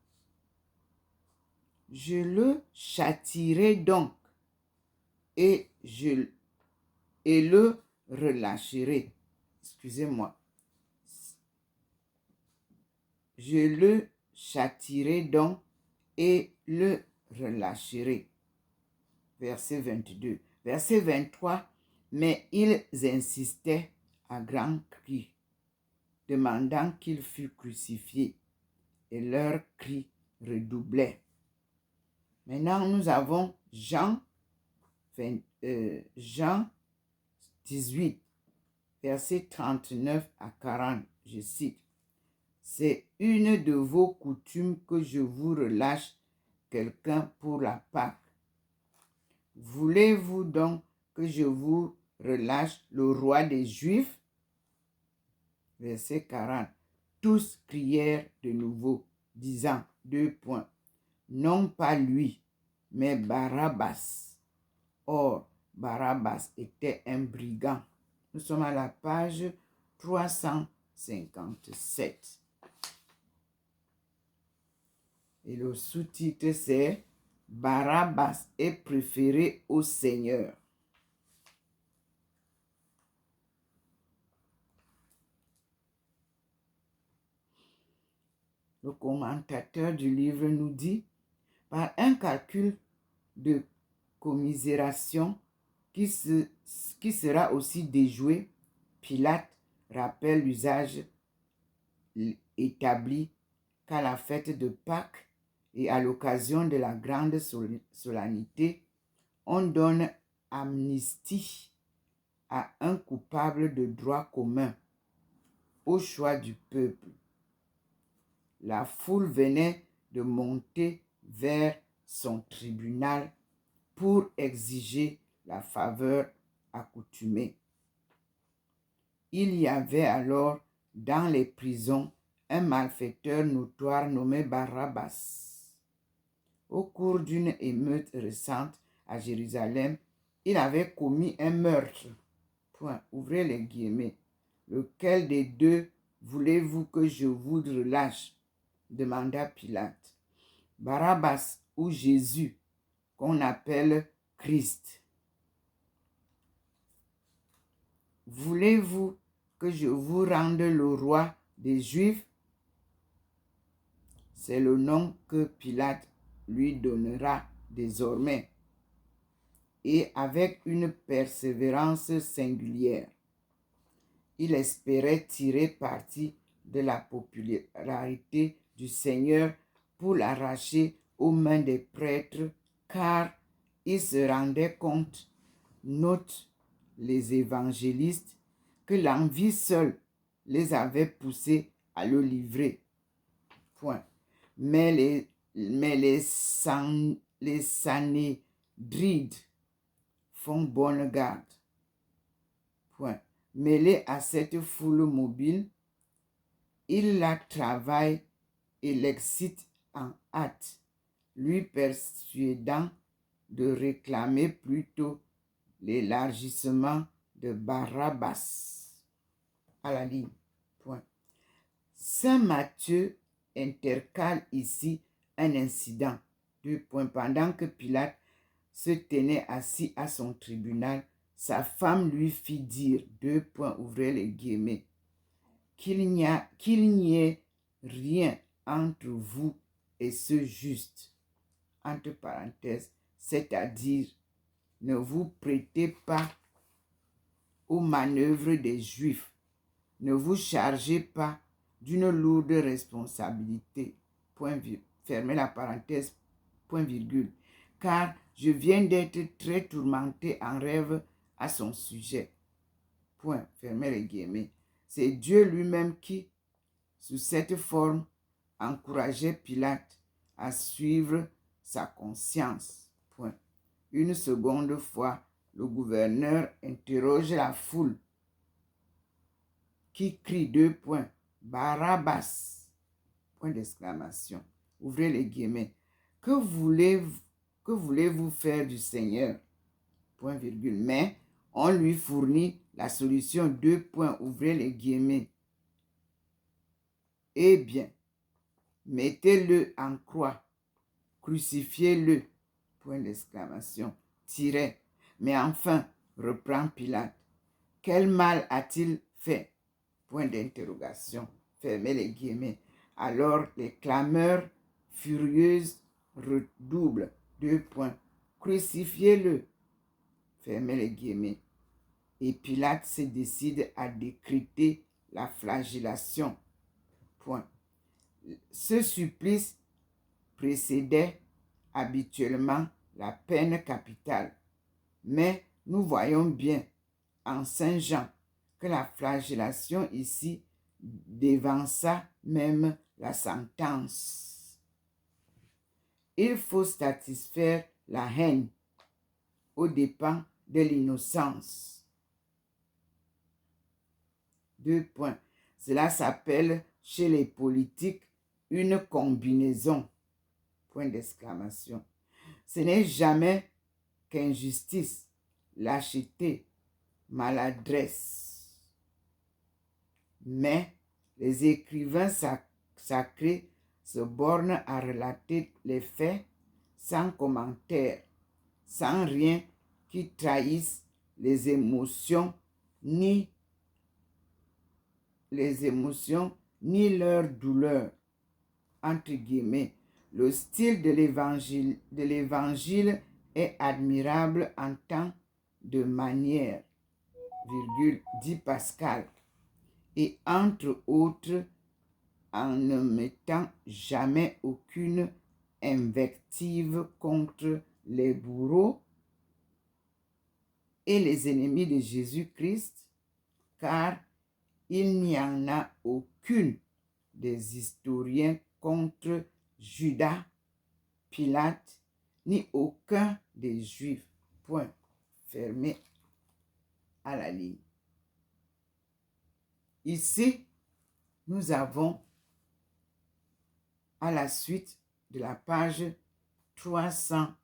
Je le châtierai donc et le relâcherai. Excusez-moi. Je le châtierai donc et le relâcherai. Verset 22. Verset 23. Mais ils insistaient à grands cris, demandant qu'il fût crucifié, et leurs cris redoublaient. Maintenant, nous avons Jean 18, versets 39 à 40. Je cite. C'est une de vos coutumes que je vous relâche quelqu'un pour la Pâque. Voulez-vous donc que je vous relâche le roi des Juifs? Verset 40. Tous crièrent de nouveau, disant, non pas lui, mais Barabbas. Or, Barabbas était un brigand. Nous sommes à la page 357. Et le sous-titre, c'est Barabbas est préféré au Seigneur. Le commentateur du livre nous dit, par un calcul de commisération qui sera aussi déjoué, Pilate rappelle l'usage établi qu'à la fête de Pâques et à l'occasion de la grande solennité, on donne amnistie à un coupable de droit commun au choix du peuple. La foule venait de monter vers son tribunal pour exiger la faveur accoutumée. Il y avait alors dans les prisons un malfaiteur notoire nommé Barabbas. Au cours d'une émeute récente à Jérusalem, il avait commis un meurtre. Ouvrez les guillemets. Lequel des deux voulez-vous que je vous relâche? Demanda Pilate. Barabbas ou Jésus, qu'on appelle Christ. Voulez-vous que je vous rende le roi des Juifs? C'est le nom que Pilate lui donnera désormais, et avec une persévérance singulière. Il espérait tirer parti de la popularité du Seigneur pour l'arracher aux mains des prêtres, car il se rendait compte, notent les évangélistes, que l'envie seule les avait poussés à le livrer. Mais les Sanhédrides font bonne garde. Mêlé à cette foule mobile, il la travaille et l'excite en hâte, lui persuadant de réclamer plutôt l'élargissement de Barabbas. À la ligne. Saint Matthieu intercale ici un incident. Pendant que Pilate se tenait assis à son tribunal, sa femme lui fit dire, ouvrez les guillemets, qu'il n'y ait rien entre vous et ce juste, entre parenthèses, c'est-à-dire, ne vous prêtez pas aux manœuvres des Juifs, ne vous chargez pas d'une lourde responsabilité, fermez la parenthèse, car je viens d'être très tourmenté en rêve à son sujet. Fermez les guillemets. C'est Dieu lui-même qui, sous cette forme, encourageait Pilate à suivre sa conscience. Une seconde fois, le gouverneur interroge la foule qui crie Barabbas, d'exclamation. Ouvrez les guillemets. Que voulez-vous faire du Seigneur? Mais on lui fournit la solution, ouvrez les guillemets. Eh bien, mettez-le en croix, crucifiez-le, point d'exclamation, tiret. Mais enfin, reprend Pilate, quel mal a-t-il fait? Point d'interrogation, fermez les guillemets. Alors les clameurs furieuses redoublent, deux points. Crucifiez-le, fermez les guillemets. Et Pilate se décide à décréter la flagellation. Point. Ce supplice précédait habituellement la peine capitale. Mais nous voyons bien en Saint Jean que la flagellation ici dévança même la sentence. Il faut satisfaire la haine aux dépens de l'innocence. Deux points. Cela s'appelle chez les politiques une combinaison. Point d'exclamation. Ce n'est jamais qu'injustice, lâcheté, maladresse. Mais les écrivains sacrés se bornent à relater les faits sans commentaire, sans rien qui trahisse les émotions ni leur douleur. Entre guillemets, le style de l'évangile est admirable en tant de manière, virgule, dit Pascal, et entre autres en ne mettant jamais aucune invective contre les bourreaux et les ennemis de Jésus-Christ, car il n'y en a aucune des historiens contre Judas, Pilate, ni aucun des Juifs. Point. Fermé à la ligne. Ici, nous avons à la suite de la page 350.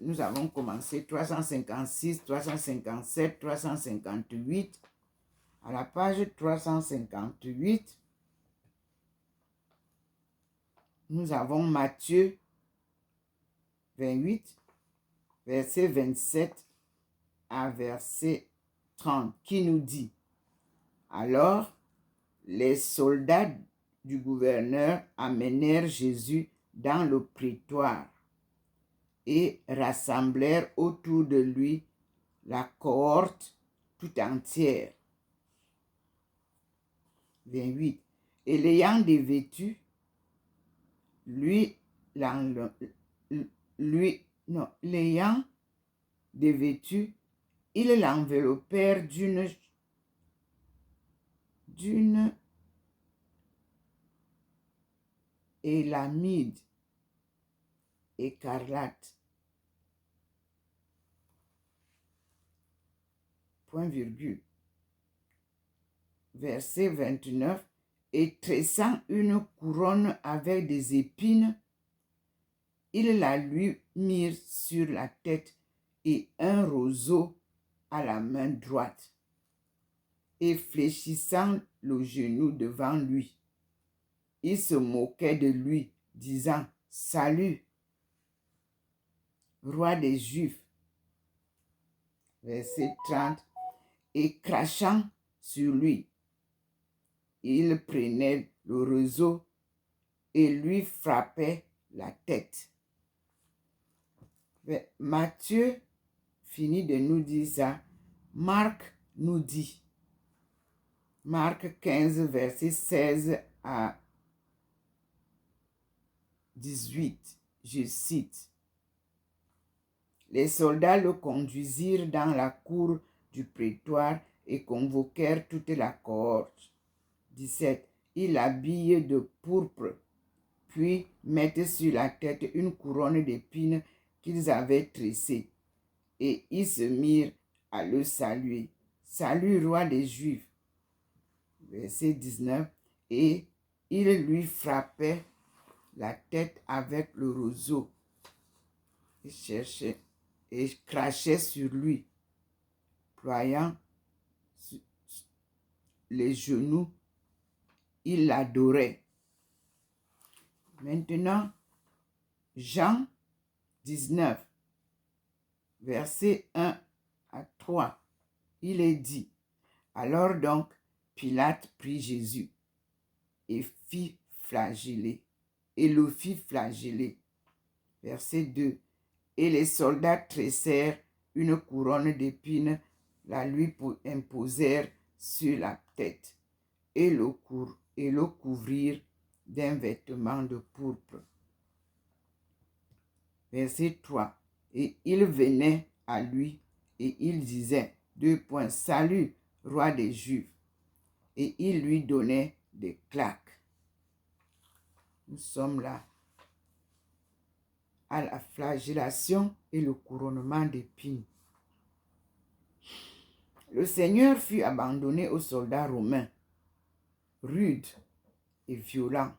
Nous avons commencé 356, 357, 358. À la page 358, nous avons Matthieu 28, verset 27 à verset 30, qui nous dit: alors, les soldats du gouverneur amenèrent Jésus dans le prétoire et rassemblèrent autour de lui la cohorte tout entière. 28. Et l'ayant dévêtu, l'ayant dévêtu, ils l'enveloppèrent d'une élamide écarlate. Point virgule. Verset 29. Et tressant une couronne avec des épines, ils la lui mirent sur la tête et un roseau à la main droite. Et fléchissant le genou devant lui, ils se moquaient de lui, disant: salut, roi des Juifs. Verset 30. Et crachant sur lui, il prenait le roseau et lui frappait la tête. Matthieu finit de nous dire ça. Marc nous dit, Marc 15, verset 16 à 18, je cite: les soldats le conduisirent dans la cour du prétoire et convoquèrent toute la cohorte. 17. Ils l'habillent de pourpre, puis mettent sur la tête une couronne d'épines qu'ils avaient tressée, et ils se mirent à le saluer. Salut, roi des Juifs. Verset 19. Et ils lui frappaient la tête avec le roseau et crachaient sur lui, ployant les genoux. Il l'adorait. Maintenant, Jean 19, versets 1 à 3, il est dit, alors donc, Pilate prit Jésus et le fit flageller. Verset 2. Et les soldats tressèrent une couronne d'épines, la lui imposèrent sur la tête et le couvrirent d'un vêtement de pourpre. Verset 3. Et il venait à lui et il disait, Salut, roi des Juifs. Et il lui donnait des claques. Nous sommes là à la flagellation et le couronnement d'épines. Le Seigneur fut abandonné aux soldats romains, rudes et violents,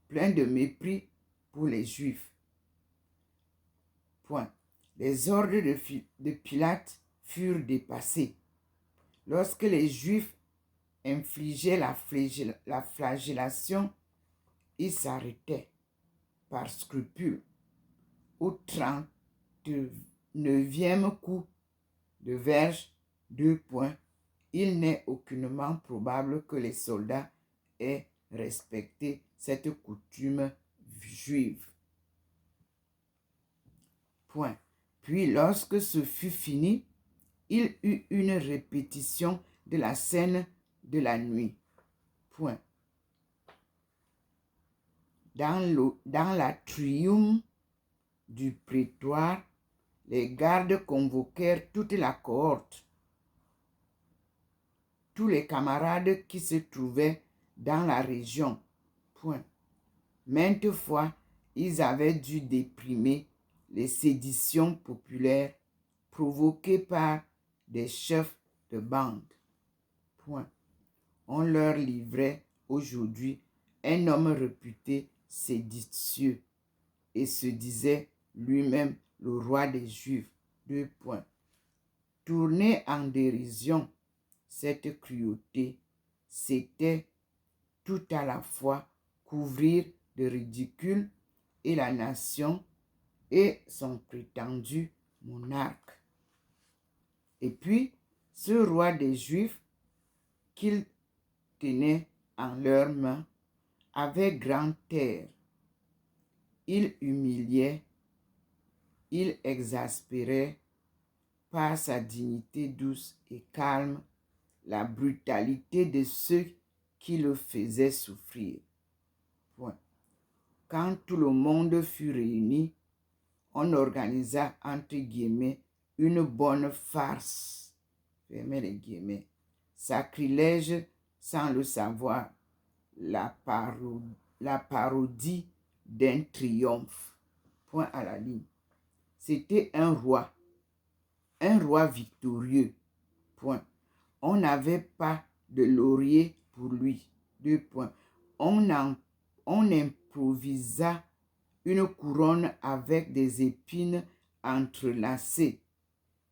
pleins de mépris pour les Juifs. Point. Les ordres de Pilate furent dépassés. Lorsque les Juifs infligeaient la flagellation, ils s'arrêtaient par scrupule. Au 39e coup de verge, il n'est aucunement probable que les soldats aient respecté cette coutume juive. Puis lorsque ce fut fini, il eut une répétition de la scène de la nuit. Dans l'atrium du prétoire, les gardes convoquèrent toute la cohorte, tous les camarades qui se trouvaient dans la région. Maintes fois, ils avaient dû déprimer les séditions populaires provoquées par des chefs de bande. On leur livrait aujourd'hui un homme réputé séditieux et se disait lui-même le roi des Juifs. Tourner en dérision, cette cruauté, c'était tout à la fois couvrir de ridicule et la nation et son prétendu monarque. Et puis, ce roi des Juifs qu'ils tenaient en leurs mains avait grand air. Il humiliait, il exaspérait par sa dignité douce et calme la brutalité de ceux qui le faisaient souffrir. Quand tout le monde fut réuni, on organisa entre guillemets une bonne farce. Fermez les guillemets. Sacrilège sans le savoir. La parodie d'un triomphe. Point à la ligne. C'était un roi victorieux. Point. On n'avait pas de laurier pour lui. On improvisa une couronne avec des épines entrelacées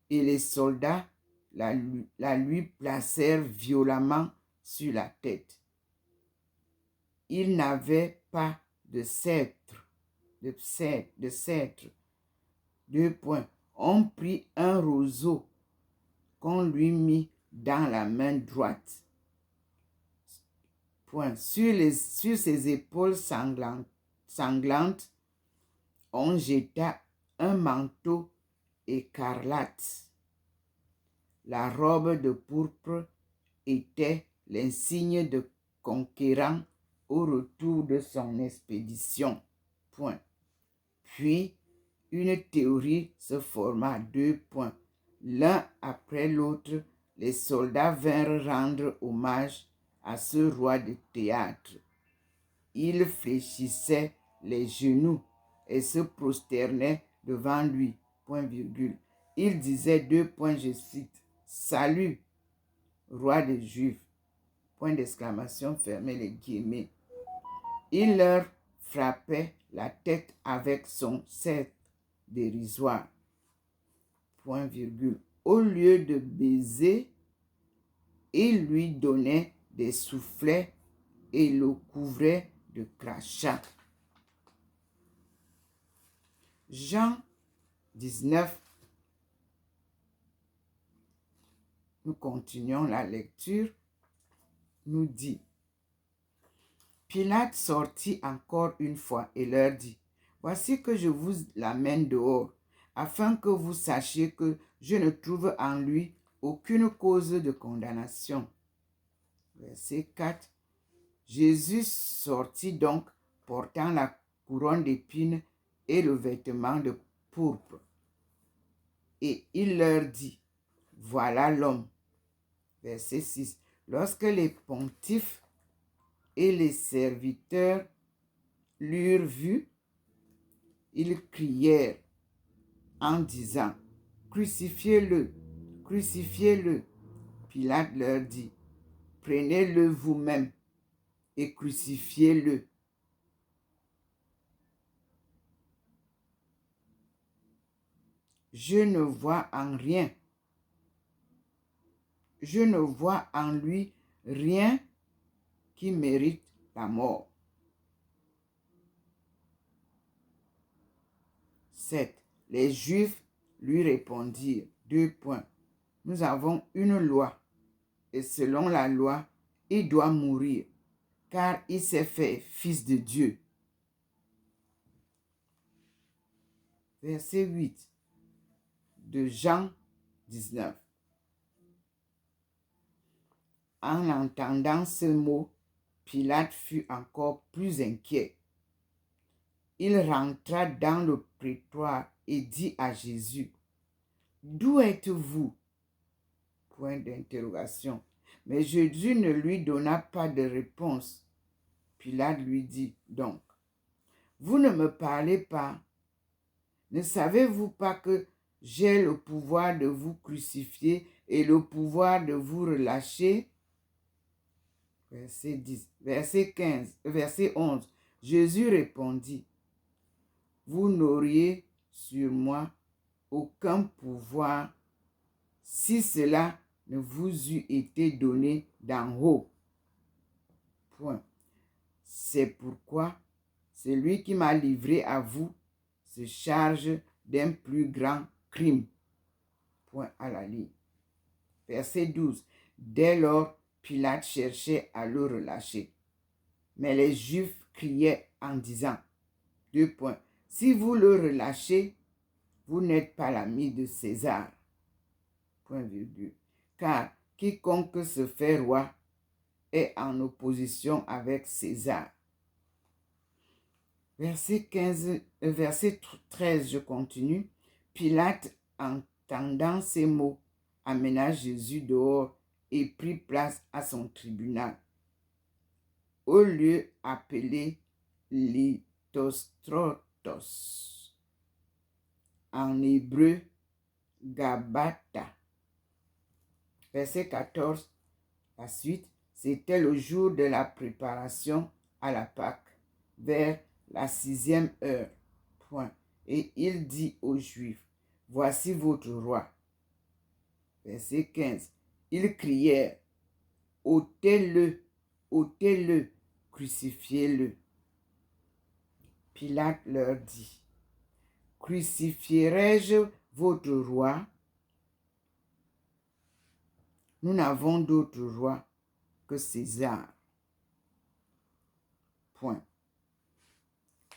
et les soldats la lui placèrent violemment sur la tête. Il n'avait pas de sceptre. On prit un roseau qu'on lui mit dans la main droite. Sur ses épaules sanglantes, on jeta un manteau écarlate. La robe de pourpre était l'insigne de conquérant au retour de son expédition. Puis, une théorie se forma. L'un après l'autre, les soldats vinrent rendre hommage à ce roi de théâtre. Ils fléchissaient les genoux et se prosternaient devant lui. Il disait je cite, Salut, roi des Juifs. Point d'exclamation, fermez les guillemets. Il leur frappait la tête avec son sceptre dérisoire. Au lieu de baiser, il lui donnait des soufflets et le couvrait de crachats. Jean 19, nous continuons la lecture, nous dit, Pilate sortit encore une fois et leur dit, voici que je vous l'amène dehors, afin que vous sachiez que je ne trouve en lui aucune cause de condamnation. Verset 4. Jésus sortit donc, portant la couronne d'épines et le vêtement de pourpre. Et il leur dit, voilà l'homme. Verset 6. Lorsque les pontifes et les serviteurs l'eurent vu, ils crièrent en disant, crucifiez-le, crucifiez-le. Pilate leur dit, prenez-le vous-même et crucifiez-le. Je ne vois en lui rien qui mérite la mort. 7. Les Juifs lui répondirent, 2 points. Nous avons une loi, et selon la loi, il doit mourir, car il s'est fait fils de Dieu. Verset 8 de Jean 19. En entendant ce mot, Pilate fut encore plus inquiet. Il rentra dans le prétoire et dit à Jésus, « D'où êtes-vous » Point d'interrogation. Mais Jésus ne lui donna pas de réponse. Pilate lui dit donc, « Vous ne me parlez pas. Ne savez-vous pas que j'ai le pouvoir de vous crucifier et le pouvoir de vous relâcher » Verset 11. Jésus répondit, « Vous n'auriez sur moi aucun pouvoir si cela ne vous eût été donné d'en haut. » Point. C'est pourquoi celui qui m'a livré à vous se charge d'un plus grand crime. Point à la ligne. Verset 12. Dès lors, Pilate cherchait à le relâcher. Mais les Juifs criaient en disant, 2 points, si vous le relâchez, vous n'êtes pas l'ami de César. Point virgule. Car quiconque se fait roi est en opposition avec César. Verset 13, je continue. Pilate, entendant ces mots, amena Jésus dehors et prit place à son tribunal, au lieu appelé Lithostrotos, en hébreu Gabata. Verset 14, la suite, c'était le jour de la préparation à la Pâque, vers la 6e heure. Point. Et il dit aux Juifs, voici votre roi. Verset 15, ils crièrent, ôtez-le, ôtez-le, crucifiez-le. Pilate leur dit, crucifierai-je votre roi? Nous n'avons d'autre roi que César. Point.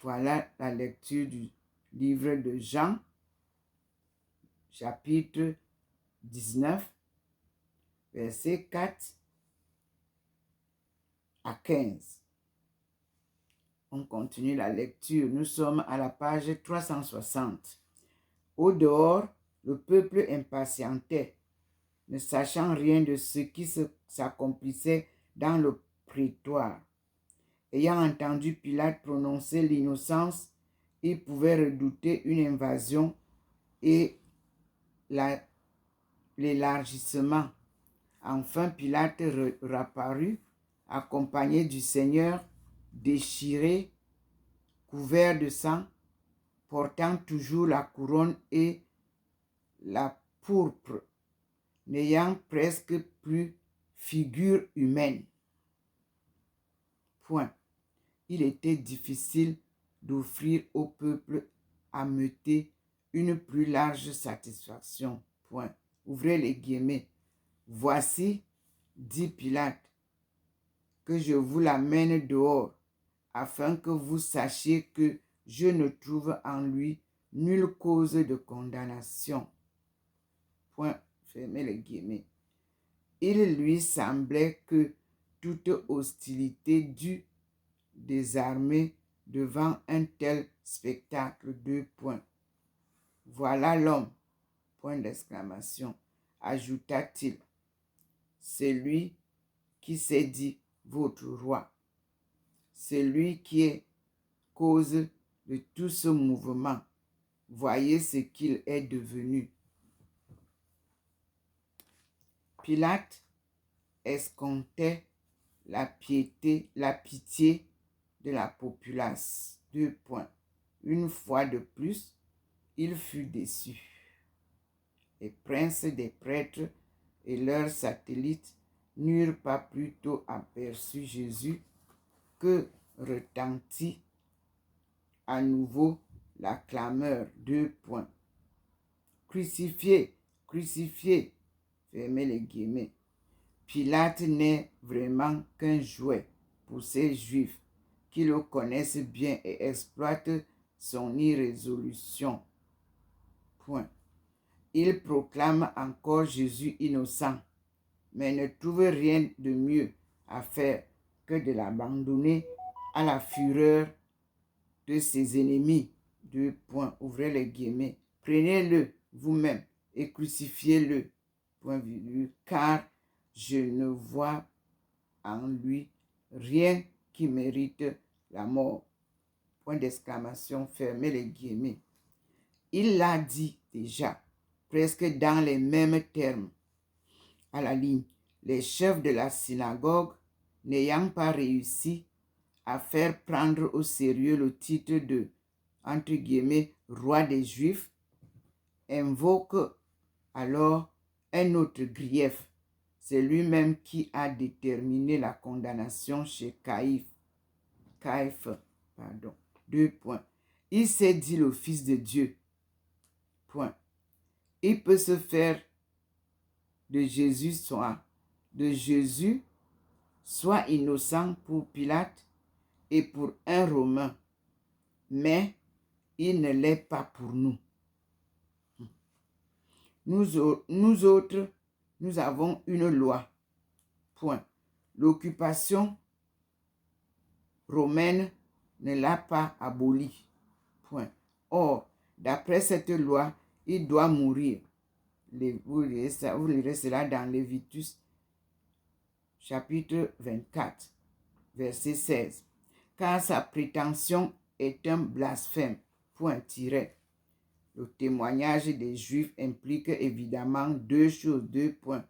Voilà la lecture du livre de Jean, chapitre 19, versets 4 à 15. On continue la lecture. Nous sommes à la page 360. Au dehors, le peuple impatientait, ne sachant rien de ce qui s'accomplissait dans le prétoire. Ayant entendu Pilate prononcer l'innocence, il pouvait redouter une invasion et l'élargissement. Enfin, Pilate reparut, accompagné du Seigneur, déchiré, couvert de sang, portant toujours la couronne et la pourpre, n'ayant presque plus figure humaine. Point. Il était difficile d'offrir au peuple ameuter une plus large satisfaction. Point. Ouvrez les guillemets. Voici, dit Pilate, que je vous l'amène dehors, afin que vous sachiez que je ne trouve en lui nulle cause de condamnation. Point. Fermez les guillemets. Il lui semblait que toute hostilité dut désarmer devant un tel spectacle. Deux points. Voilà l'homme, point d'exclamation, ajouta-t-il, celui qui s'est dit votre roi, celui qui est cause de tout ce mouvement. Voyez ce qu'il est devenu. Pilate escomptait la pitié de la populace. Deux points. Une fois de plus, il fut déçu. Les princes des prêtres et leurs satellites n'eurent pas plus tôt aperçu Jésus que retentit à nouveau la clameur. Deux points. Crucifié, crucifié, fermez les guillemets. Pilate n'est vraiment qu'un jouet pour ces Juifs qui le connaissent bien et exploitent son irrésolution. Point. Il proclame encore Jésus innocent, mais ne trouve rien de mieux à faire que de l'abandonner à la fureur de ses ennemis. Deux points, ouvrez les guillemets. Prenez-le vous-même et crucifiez-le, point virgule, car je ne vois en lui rien qui mérite la mort. Point d'exclamation, fermez les guillemets. Il l'a dit déjà, presque dans les mêmes termes. À la ligne, les chefs de la synagogue, n'ayant pas réussi à faire prendre au sérieux le titre de, entre guillemets, roi des Juifs, invoquent alors un autre grief. C'est lui-même qui a déterminé la condamnation chez Caïphe. Deux points. Il s'est dit le Fils de Dieu. Point. Il peut se faire de Jésus soit innocent pour Pilate et pour un Romain, mais il ne l'est pas pour nous. Nous autres, nous avons une loi. Point. L'occupation romaine ne l'a pas abolie. Point. Or, d'après cette loi, il doit mourir. Vous lirez cela dans Léviticus chapitre 24, verset 16. Car sa prétention est un blasphème. Point tiré. Le témoignage des Juifs implique évidemment deux choses, deux points.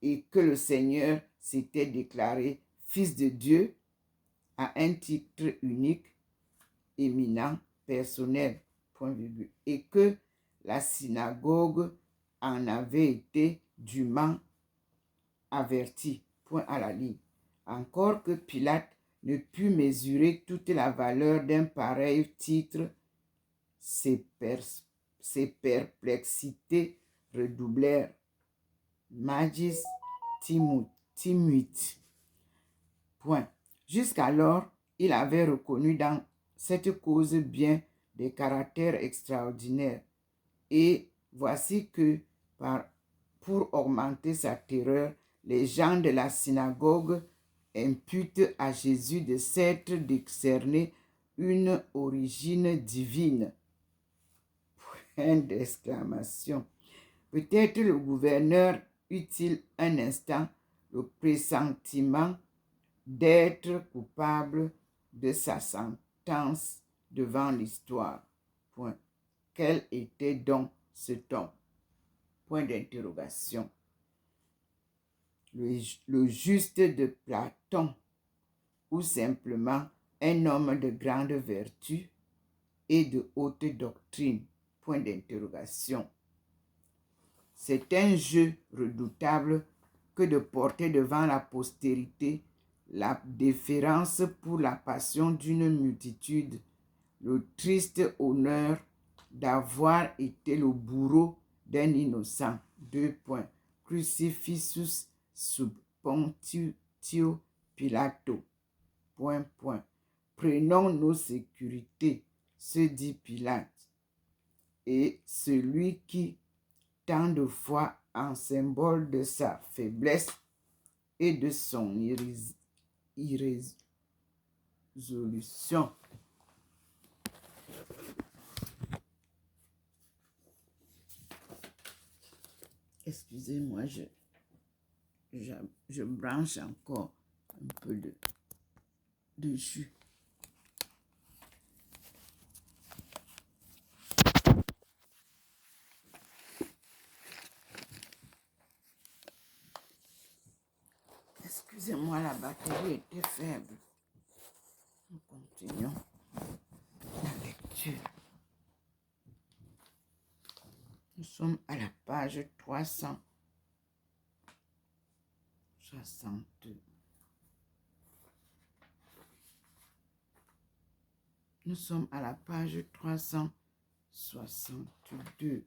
Et que le Seigneur s'était déclaré Fils de Dieu à un titre unique, éminent, personnel, point virgule. Et que la synagogue en avait été dûment avertie, point à la ligne. Encore que Pilate ne put mesurer toute la valeur d'un pareil titre, ses perplexités redoublèrent. Magis timuit. Point. Jusqu'alors, il avait reconnu dans cette cause bien des caractères extraordinaires. Et voici que, pour augmenter sa terreur, les gens de la synagogue imputent à Jésus de s'être décerné une origine divine. Point d'exclamation. Peut-être le gouverneur eut-il un instant le pressentiment d'être coupable de sa sentence devant l'histoire. Point. Quel était donc cet homme? Point d'interrogation. Le juste de Platon, ou simplement un homme de grande vertu et de haute doctrine. Point d'interrogation. C'est un jeu redoutable que de porter devant la postérité la déférence pour la passion d'une multitude, le triste honneur d'avoir été le bourreau d'un innocent. 2 points. Crucifixus sub Pontio Pilato. Point, point. Prenons nos sécurités, se dit Pilate. Et celui qui, tant de fois en symbole de sa faiblesse et de son irrésolution, excusez-moi, je branche encore un peu de jus. Excusez-moi, la batterie était faible. Nous continuons la lecture. Nous sommes à la page 362. Nous sommes à la page 362.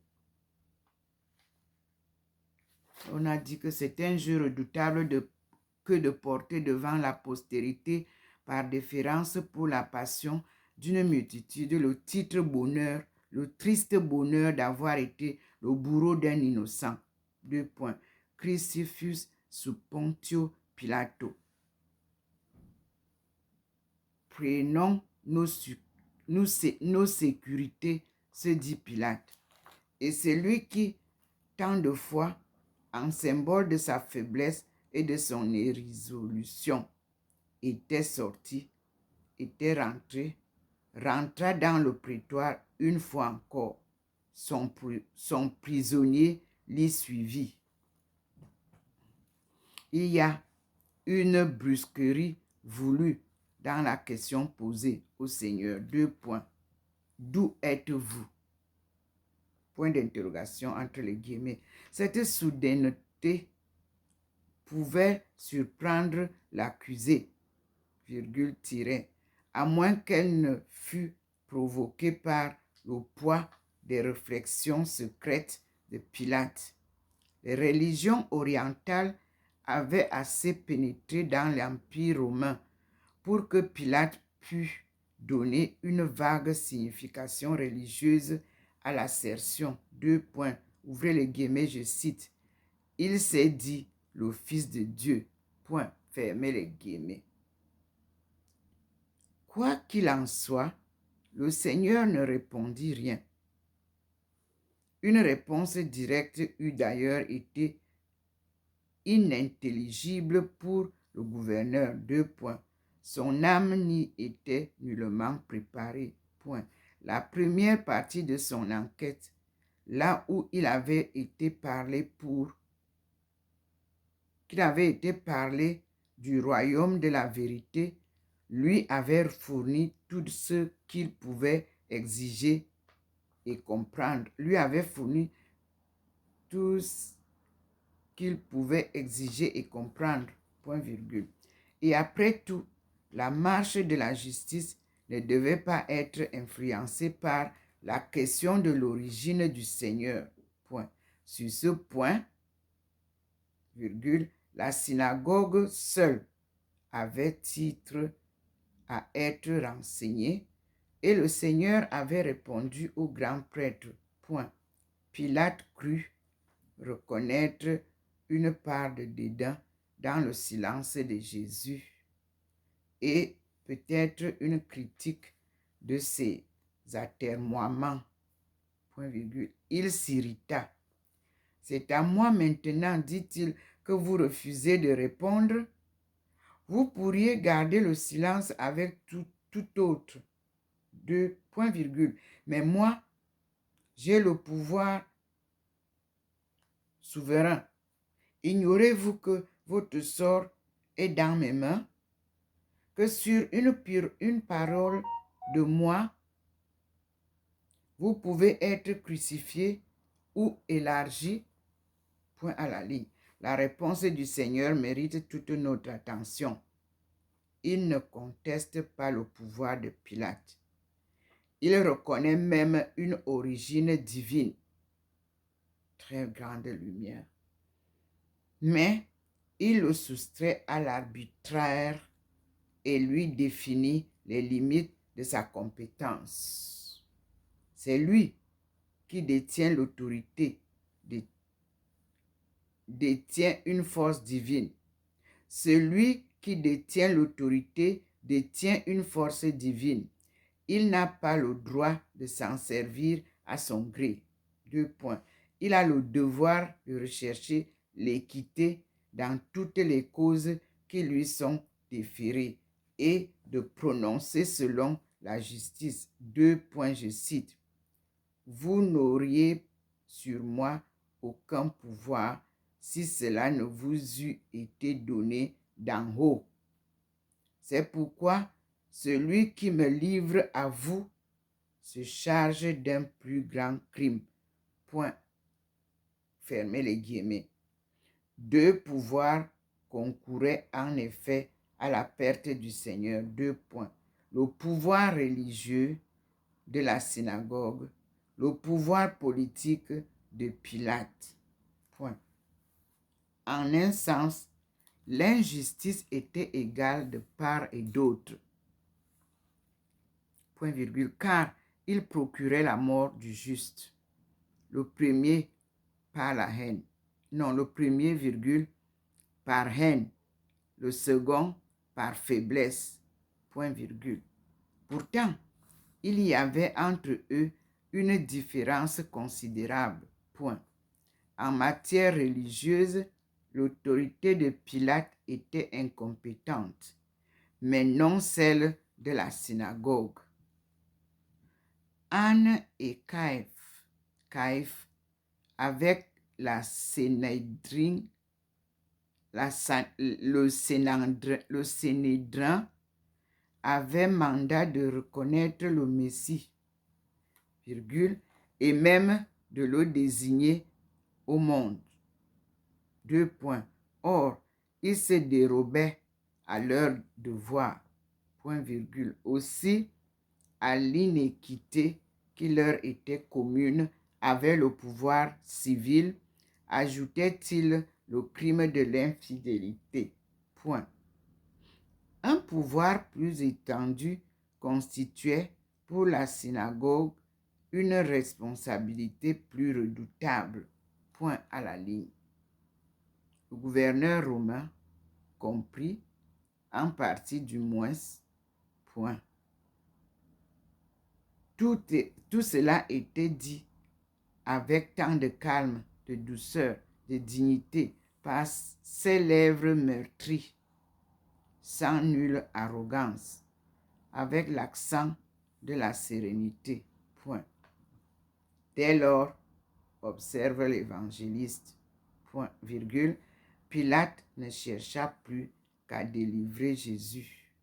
On a dit que c'est un jeu redoutable que de porter devant la postérité, par déférence pour la passion d'une multitude, le titre bonheur, le triste bonheur d'avoir été le bourreau d'un innocent. 2 points. Crucifix sub Pontio Pilato. Prenons nos sécurités, se dit Pilate. Et c'est lui qui, tant de fois, en symbole de sa faiblesse et de son irrésolution, rentra dans le prétoire une fois encore. Son prisonnier l'y suivit. Il y a une brusquerie voulue dans la question posée au Seigneur. 2 points. D'où êtes-vous? Point d'interrogation entre les guillemets. Cette soudaineté pouvait surprendre l'accusé, virgule, tiret, à moins qu'elle ne fût provoquée par le poids des réflexions secrètes de Pilate. Les religions orientales avaient assez pénétré dans l'Empire romain pour que Pilate pût donner une vague signification religieuse à l'assertion. 2 points. Ouvrez les guillemets, je cite. Il s'est dit le Fils de Dieu. Point. Fermez les guillemets. Quoi qu'il en soit, le Seigneur ne répondit rien. Une réponse directe eût d'ailleurs été inintelligible pour le gouverneur. 2 points. Son âme n'y était nullement préparée. Point. La première partie de son enquête, là où il avait été parlé du royaume de la vérité, lui avait fourni tout ce qu'il pouvait exiger et comprendre. Point virgule. Et après tout, la marche de la justice ne devait pas être influencée par la question de l'origine du Seigneur. Point. Sur ce point, virgule, la synagogue seule avait titre à être renseignée et le Seigneur avait répondu au grand prêtre. Point. Pilate crut reconnaître une part de dédain dans le silence de Jésus et peut-être une critique de ses atermoiements. Point virgule. Il s'irrita. C'est à moi maintenant, dit-il, que vous refusez de répondre. Vous pourriez garder le silence avec tout autre. 2 point virgule. Mais moi, j'ai le pouvoir souverain. Ignorez-vous que votre sort est dans mes mains, que sur une parole de moi, vous pouvez être crucifié ou élargi. Point à la ligne. La réponse du Seigneur mérite toute notre attention. Il ne conteste pas le pouvoir de Pilate. Il reconnaît même une origine divine. Très grande lumière. Mais il le soustrait à l'arbitraire et lui définit les limites de sa compétence. C'est lui qui détient l'autorité, détient une force divine. Celui qui détient l'autorité détient une force divine. Il n'a pas le droit de s'en servir à son gré. 2 points. Il a le devoir de rechercher l'équité dans toutes les causes qui lui sont déférées et de prononcer selon la justice. 2 points, je cite. Vous n'auriez sur moi aucun pouvoir si cela ne vous eût été donné d'en haut. C'est pourquoi celui qui me livre à vous se charge d'un plus grand crime. Point. Fermez les guillemets. 2 pouvoirs concouraient en effet à la perte du Seigneur. 2 points. Le pouvoir religieux de la synagogue, le pouvoir politique de Pilate. Point. En un sens, l'injustice était égale de part et d'autre. Point virgule, car il procurait la mort du juste. Le premier par la haine. Non, le premier, virgule, par haine. Le second par faiblesse. Point virgule. Pourtant, il y avait entre eux une différence considérable. Point. En matière religieuse, l'autorité de Pilate était incompétente, mais non celle de la synagogue. Anne et Caïphe, avec le Sénédrin, avaient mandat de reconnaître le Messie, virgule, et même de le désigner au monde. 2 points. Or, ils se dérobaient à leur devoir, point virgule, aussi à l'inéquité qui leur était commune avec le pouvoir civil, ajoutait-il le crime de l'infidélité. Point. Un pouvoir plus étendu constituait pour la synagogue une responsabilité plus redoutable. Point à la ligne. Le gouverneur romain compris, en partie du moins, point. Tout cela était dit avec tant de calme, de douceur, de dignité, par ses lèvres meurtries, sans nulle arrogance, avec l'accent de la sérénité. Point. Dès lors, observe l'évangéliste, point, virgule, Pilate ne chercha plus qu'à délivrer Jésus.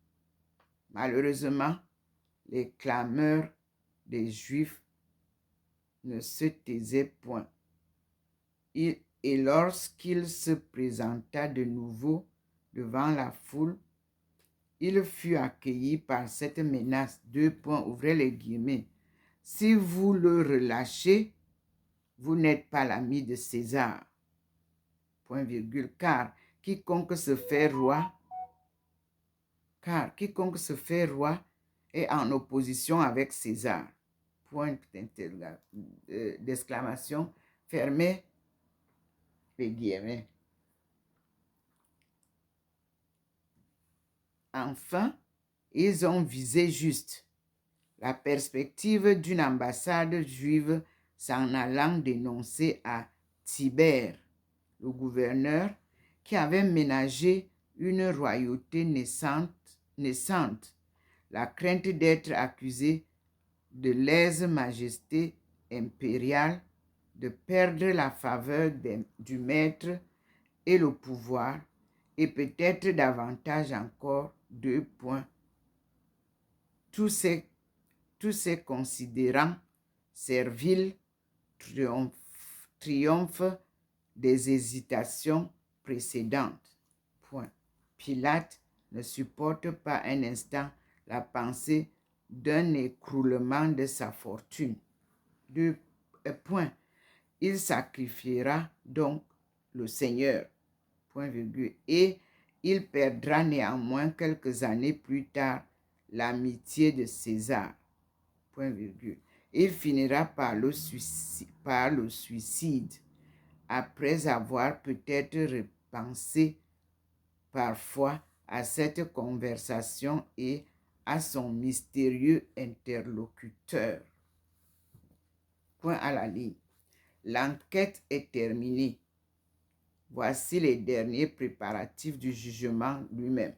Malheureusement, les clameurs des Juifs ne se taisaient point. Et lorsqu'il se présenta de nouveau devant la foule, il fut accueilli par cette menace. 2 points, ouvrez les guillemets. Si vous le relâchez, vous n'êtes pas l'ami de César. Point virgule, car quiconque se fait roi est en opposition avec César. Point d'exclamation, fermez les guillemets. Enfin, ils ont visé juste. La perspective d'une ambassade juive s'en allant dénoncer à Tibère, le gouverneur, qui avait ménagé une royauté naissante, la crainte d'être accusé de lèse-majesté impériale, de perdre la faveur du maître et le pouvoir, et peut-être davantage encore 2 points. Tous ces considérants serviles triomphent des hésitations précédentes. Point. Pilate ne supporte pas un instant la pensée d'un écroulement de sa fortune. 2 points. Il sacrifiera donc le Seigneur, point virgule, et il perdra néanmoins quelques années plus tard l'amitié de César, point virgule. Il finira par le suicide après avoir peut-être repensé parfois à cette conversation et à son mystérieux interlocuteur. Point à la ligne. L'enquête est terminée. Voici les derniers préparatifs du jugement lui-même.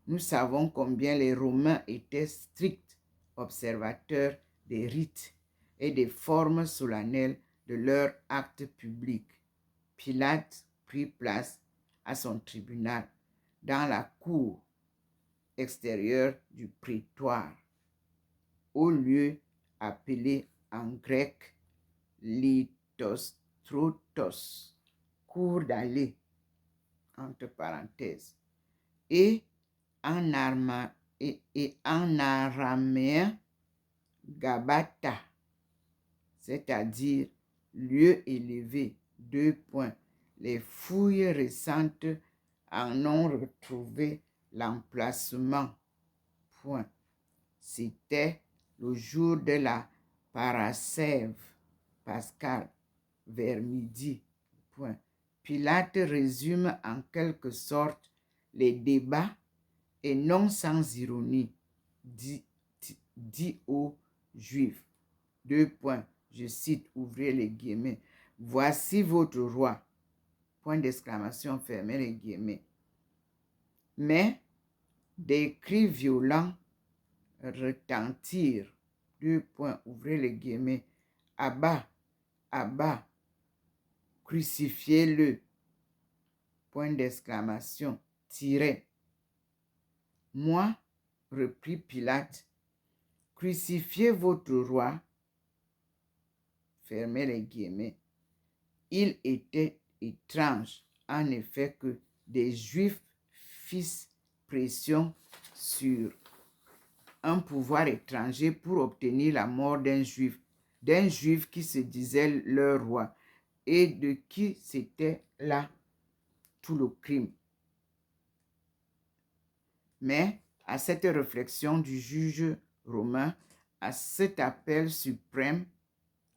Nous savons combien les Romains étaient stricts observateurs des rites et des formes solennelles de leurs actes publics. Pilate prit place à son tribunal dans la cour extérieure du prétoire, au lieu appelé en grec lithostrotos, cour d'allée, entre parenthèses, et en araméen Gabata, c'est-à-dire lieu élevé, 2 points. Les fouilles récentes en ont retrouvé l'emplacement, point. C'était le jour de la parascève pascale, vers midi, point. Pilate résume en quelque sorte les débats et non sans ironie, dit aux Juifs. 2 points, je cite, ouvrez les guillemets. Voici votre roi, point d'exclamation, fermez les guillemets. Mais des cris violents retentirent. 2 points, ouvrez les guillemets. Abba, Abba, crucifiez-le, point d'exclamation, tirez. Moi, reprit Pilate, crucifiez votre roi, fermez les guillemets. Il était étrange, en effet, que des Juifs fissent pression sur un pouvoir étranger pour obtenir la mort d'un Juif qui se disait leur roi et de qui c'était là tout le crime. Mais à cette réflexion du juge romain, à cet appel suprême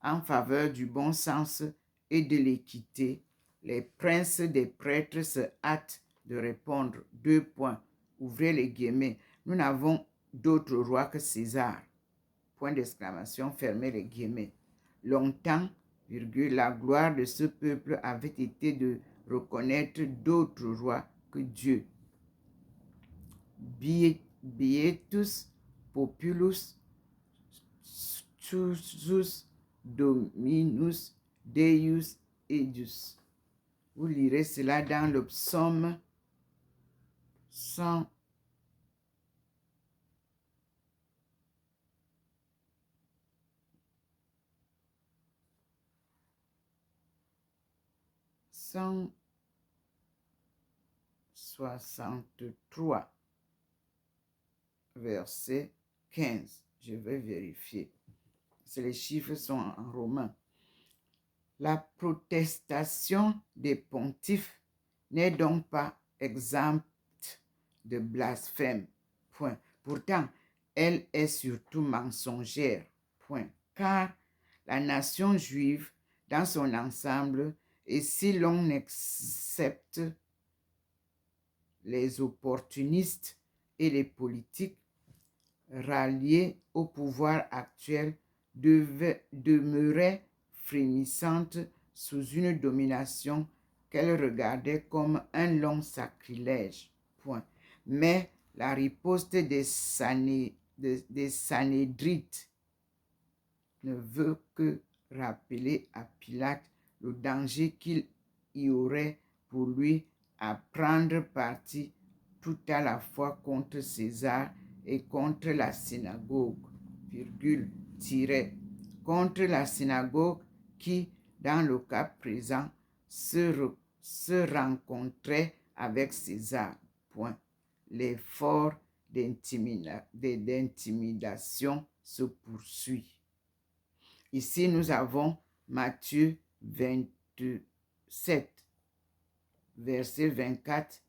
en faveur du bon sens et de l'équité, les princes des prêtres se hâtent de répondre. 2 points, ouvrez les guillemets. Nous n'avons d'autre roi que César. Point d'exclamation, fermez les guillemets. Longtemps, virgule, la gloire de ce peuple avait été de reconnaître d'autres rois que Dieu. Beatus populus suus dominus Deus eius. Vous lirez cela dans le psaume 100. « 163, verset 15. Je vais vérifier. Les chiffres sont en romain. La protestation des pontifes n'est donc pas exempte de blasphème. Point. Pourtant, elle est surtout mensongère. Point. Car la nation juive, dans son ensemble, et si l'on accepte les opportunistes et les politiques ralliés au pouvoir actuel, demeurait frémissante sous une domination qu'elle regardait comme un long sacrilège. Point. Mais la riposte des Sanhédrites ne veut que rappeler à Pilate le danger qu'il y aurait pour lui à prendre parti tout à la fois contre César et contre la synagogue, contre la synagogue qui, dans le cas présent, se rencontrait avec César. Point. L'effort d'intimidation se poursuit. Ici, nous avons Matthieu 27, versets 24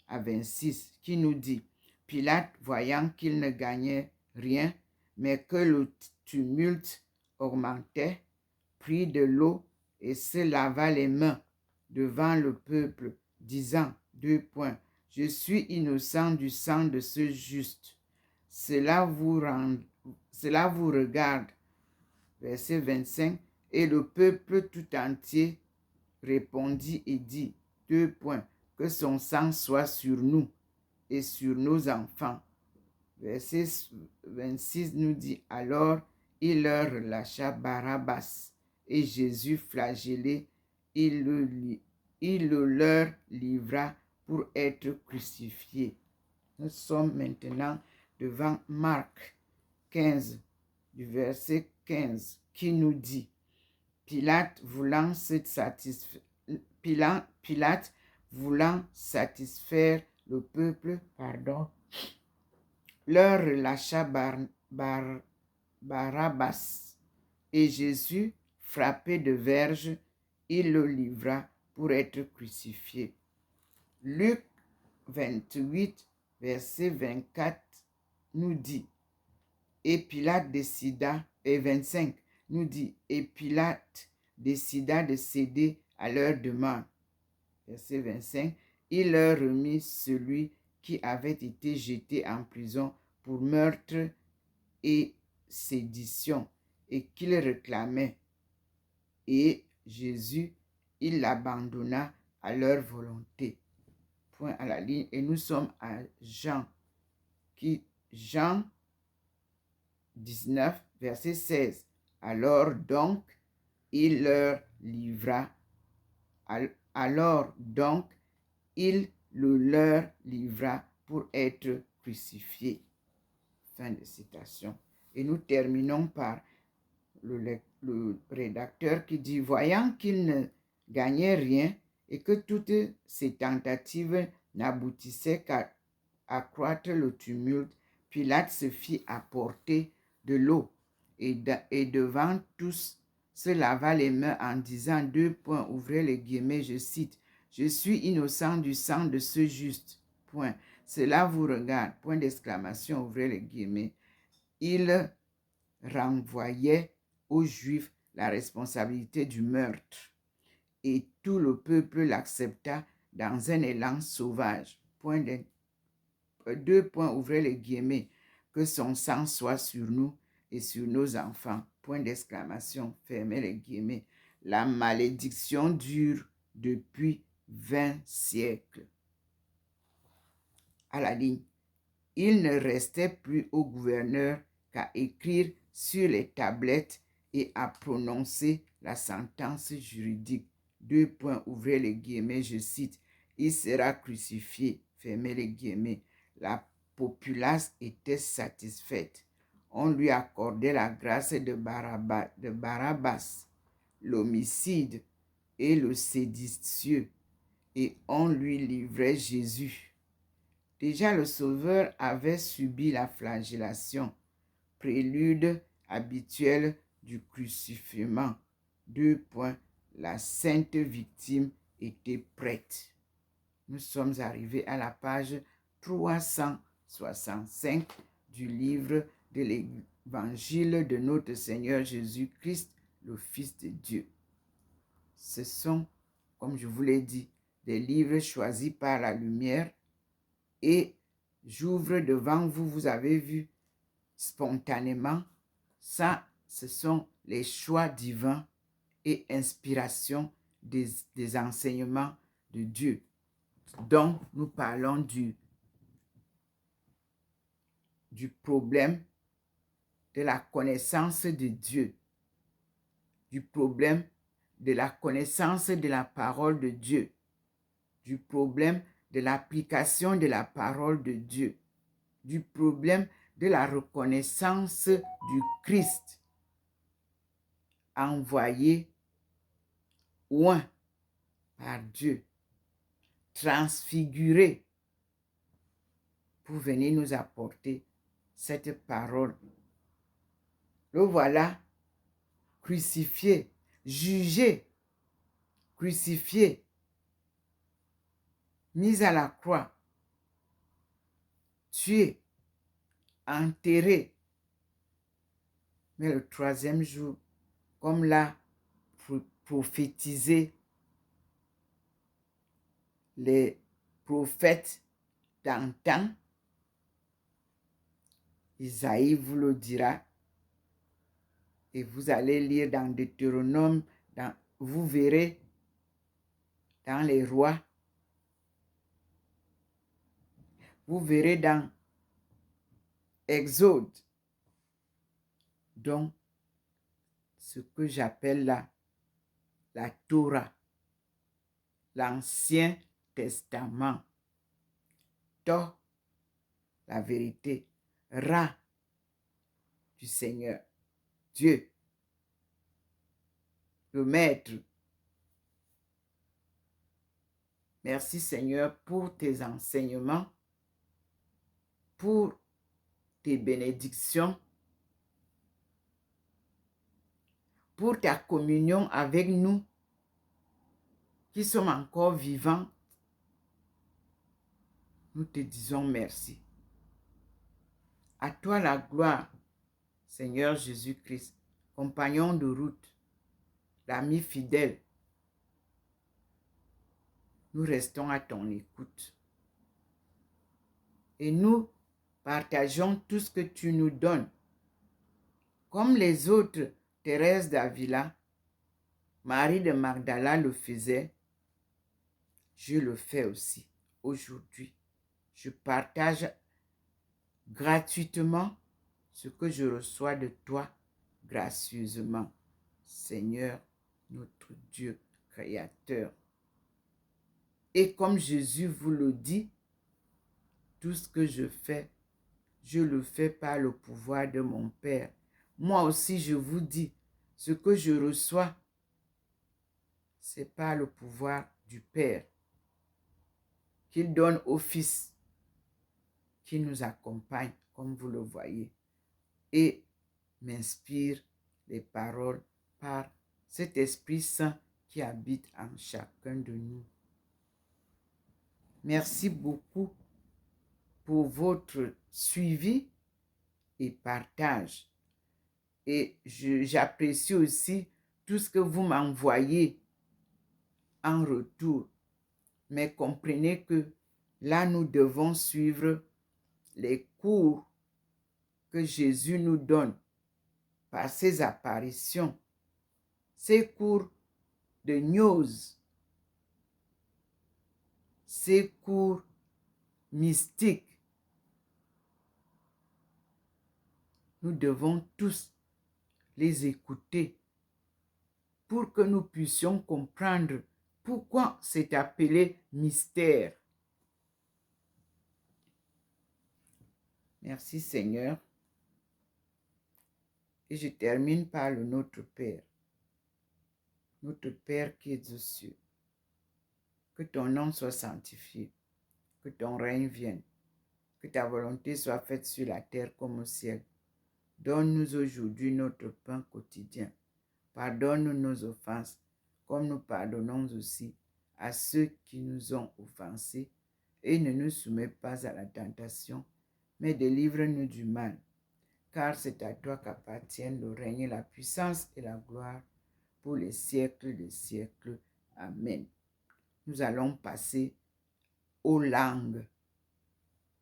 à 26, qui nous dit, Pilate, voyant qu'il ne gagnait rien, mais que le tumulte augmentait, prit de l'eau et se lava les mains devant le peuple, disant, je suis innocent du sang de ce juste. Cela vous regarde. Verset 25. Et le peuple tout entier répondit et dit, que son sang soit sur nous et sur nos enfants. Verset 26 nous dit, alors il leur relâcha Barabbas, et Jésus flagellé, il le leur livra pour être crucifié. Nous sommes maintenant devant Marc 15, du verset 15, qui nous dit, Pilate voulant satisfaire le peuple, leur relâcha Barabbas, et Jésus, frappé de verge, il le livra pour être crucifié. Luc 28, verset 24 nous dit, et Pilate décida, et 25 nous dit, et Pilate décida de céder à leur demande. Verset 25, il leur remit celui qui avait été jeté en prison pour meurtre et sédition, et qu'il réclamait. Et Jésus, il l'abandonna à leur volonté. Point à la ligne. Et nous sommes à Jean 19, verset 16. Alors donc, il leur livra. Alors donc, il le leur livra pour être crucifié. Fin de citation. Et nous terminons par le rédacteur qui dit, voyant qu'il ne gagnait rien et que toutes ses tentatives n'aboutissaient qu'à accroître le tumulte, Pilate se fit apporter de l'eau et devant tous se lava les mains en disant, ouvrez les guillemets, je cite, je suis innocent du sang de ce juste. Point. Cela vous regarde. Point d'exclamation, ouvrez les guillemets. Il renvoyait aux Juifs la responsabilité du meurtre. Et tout le peuple l'accepta dans un élan sauvage. Ouvrez les guillemets, que son sang soit sur nous et sur nos enfants. Point d'exclamation, fermez les guillemets. La malédiction dure depuis 20 siècles. À la ligne. Il ne restait plus au gouverneur qu'à écrire sur les tablettes et à prononcer la sentence juridique. Ouvrez les guillemets, je cite, il sera crucifié, fermez les guillemets. La populace était satisfaite. On lui accordait la grâce de Barabbas, l'homicide et le séditieux, et on lui livrait Jésus. Déjà le Sauveur avait subi la flagellation, prélude habituel du crucifixion. La sainte victime était prête. Nous sommes arrivés à la page 365 du livre de l'Évangile de notre Seigneur Jésus-Christ, le Fils de Dieu. Ce sont, comme je vous l'ai dit, des livres choisis par la lumière. Et j'ouvre devant vous, vous avez vu, spontanément, ça, ce sont les choix divins et inspiration des enseignements de Dieu. Donc, nous parlons du problème de la connaissance de Dieu, du problème de la connaissance de la parole de Dieu, du problème de l'application de la parole de Dieu, du problème de la reconnaissance du Christ envoyé, oint par Dieu, transfiguré pour venir nous apporter cette parole. Le voilà crucifié, jugé, crucifié, mis à la croix, tué, enterré. Mais le troisième jour, comme l'a prophétisé les prophètes d'antan, Isaïe vous le dira, et vous allez lire dans Deutéronome, vous verrez dans les rois, vous verrez dans Exode. Donc, ce que j'appelle la Torah, l'Ancien Testament. To, la vérité. Ra, du Seigneur. Dieu, le Maître. Merci Seigneur pour tes enseignements, pour tes bénédictions, pour ta communion avec nous qui sommes encore vivants. Nous te disons merci. À toi la gloire, Seigneur Jésus-Christ, compagnon de route, l'ami fidèle. Nous restons à ton écoute. Et nous partageons tout ce que tu nous donnes. Comme les autres, Thérèse d'Avila, Marie de Magdala le faisait, je le fais aussi aujourd'hui. Je partage gratuitement ce que je reçois de toi gracieusement. Seigneur, notre Dieu créateur. Et comme Jésus vous le dit, tout ce que je fais, je le fais par le pouvoir de mon Père. Moi aussi, je vous dis, ce que je reçois, c'est par le pouvoir du Père qu'il donne au Fils qui nous accompagne, comme vous le voyez, et m'inspire les paroles par cet Esprit Saint qui habite en chacun de nous. Merci beaucoup pour votre suivi et partage. Et j'apprécie aussi tout ce que vous m'envoyez en retour. Mais comprenez que là, nous devons suivre les cours que Jésus nous donne par ses apparitions, ses cours de gnose, ses cours mystiques. Nous devons tous les écouter pour que nous puissions comprendre pourquoi c'est appelé mystère. Merci Seigneur. Et je termine par le Notre Père. Notre Père qui es aux cieux. Que ton nom soit sanctifié. Que ton règne vienne. Que ta volonté soit faite sur la terre comme au ciel. Donne-nous aujourd'hui notre pain quotidien. Pardonne nos offenses, comme nous pardonnons aussi à ceux qui nous ont offensés. Et ne nous soumets pas à la tentation, mais délivre-nous du mal. Car c'est à toi qu'appartiennent le règne, la puissance et la gloire pour les siècles des siècles. Amen. Nous allons passer aux langues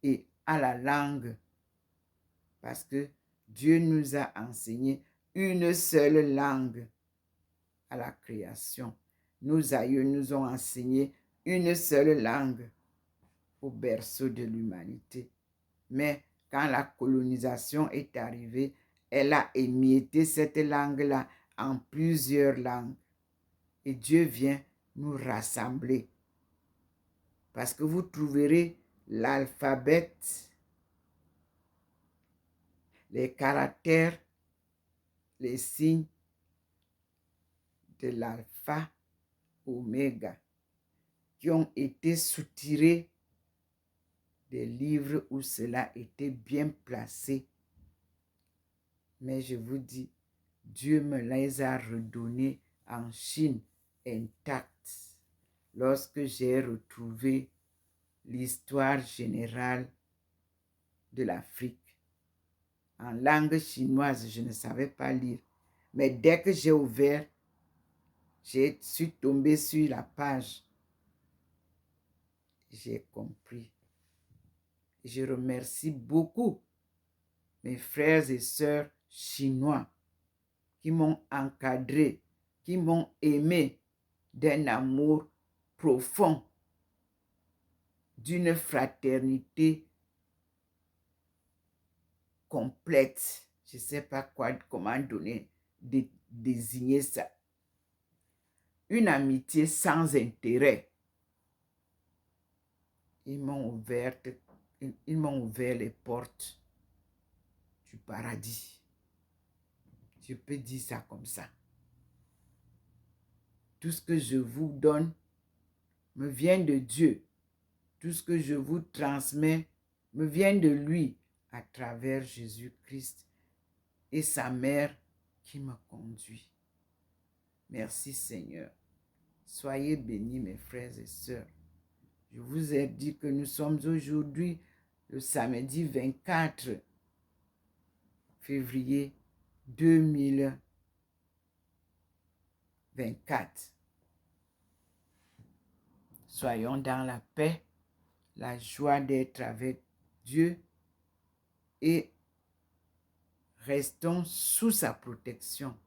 et à la langue parce que Dieu nous a enseigné une seule langue à la création. Nos aïeux nous ont enseigné une seule langue au berceau de l'humanité. Mais quand la colonisation est arrivée, elle a émietté cette langue-là en plusieurs langues. Et Dieu vient nous rassembler. Parce que vous trouverez l'alphabet, les caractères, les signes de l'alpha, oméga, qui ont été soutirés des livres où cela était bien placé. Mais je vous dis, Dieu me les a redonnés en Chine intacts lorsque j'ai retrouvé l'histoire générale de l'Afrique. En langue chinoise, je ne savais pas lire. Mais dès que j'ai ouvert, je suis tombée sur la page. J'ai compris. Je remercie beaucoup mes frères et sœurs chinois qui m'ont encadré, qui m'ont aimé d'un amour profond, d'une fraternité complète. Je ne sais pas comment désigner ça. Une amitié sans intérêt. Ils m'ont ouvert les portes du paradis. Je peux dire ça comme ça. Tout ce que je vous donne me vient de Dieu. Tout ce que je vous transmets me vient de lui à travers Jésus-Christ et sa mère qui me conduit. Merci Seigneur. Soyez bénis mes frères et sœurs. Je vous ai dit que nous sommes aujourd'hui le samedi 24 février 2024. Soyons dans la paix, la joie d'être avec Dieu et restons sous sa protection.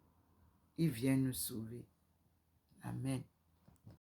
Il vient nous sauver. Amen.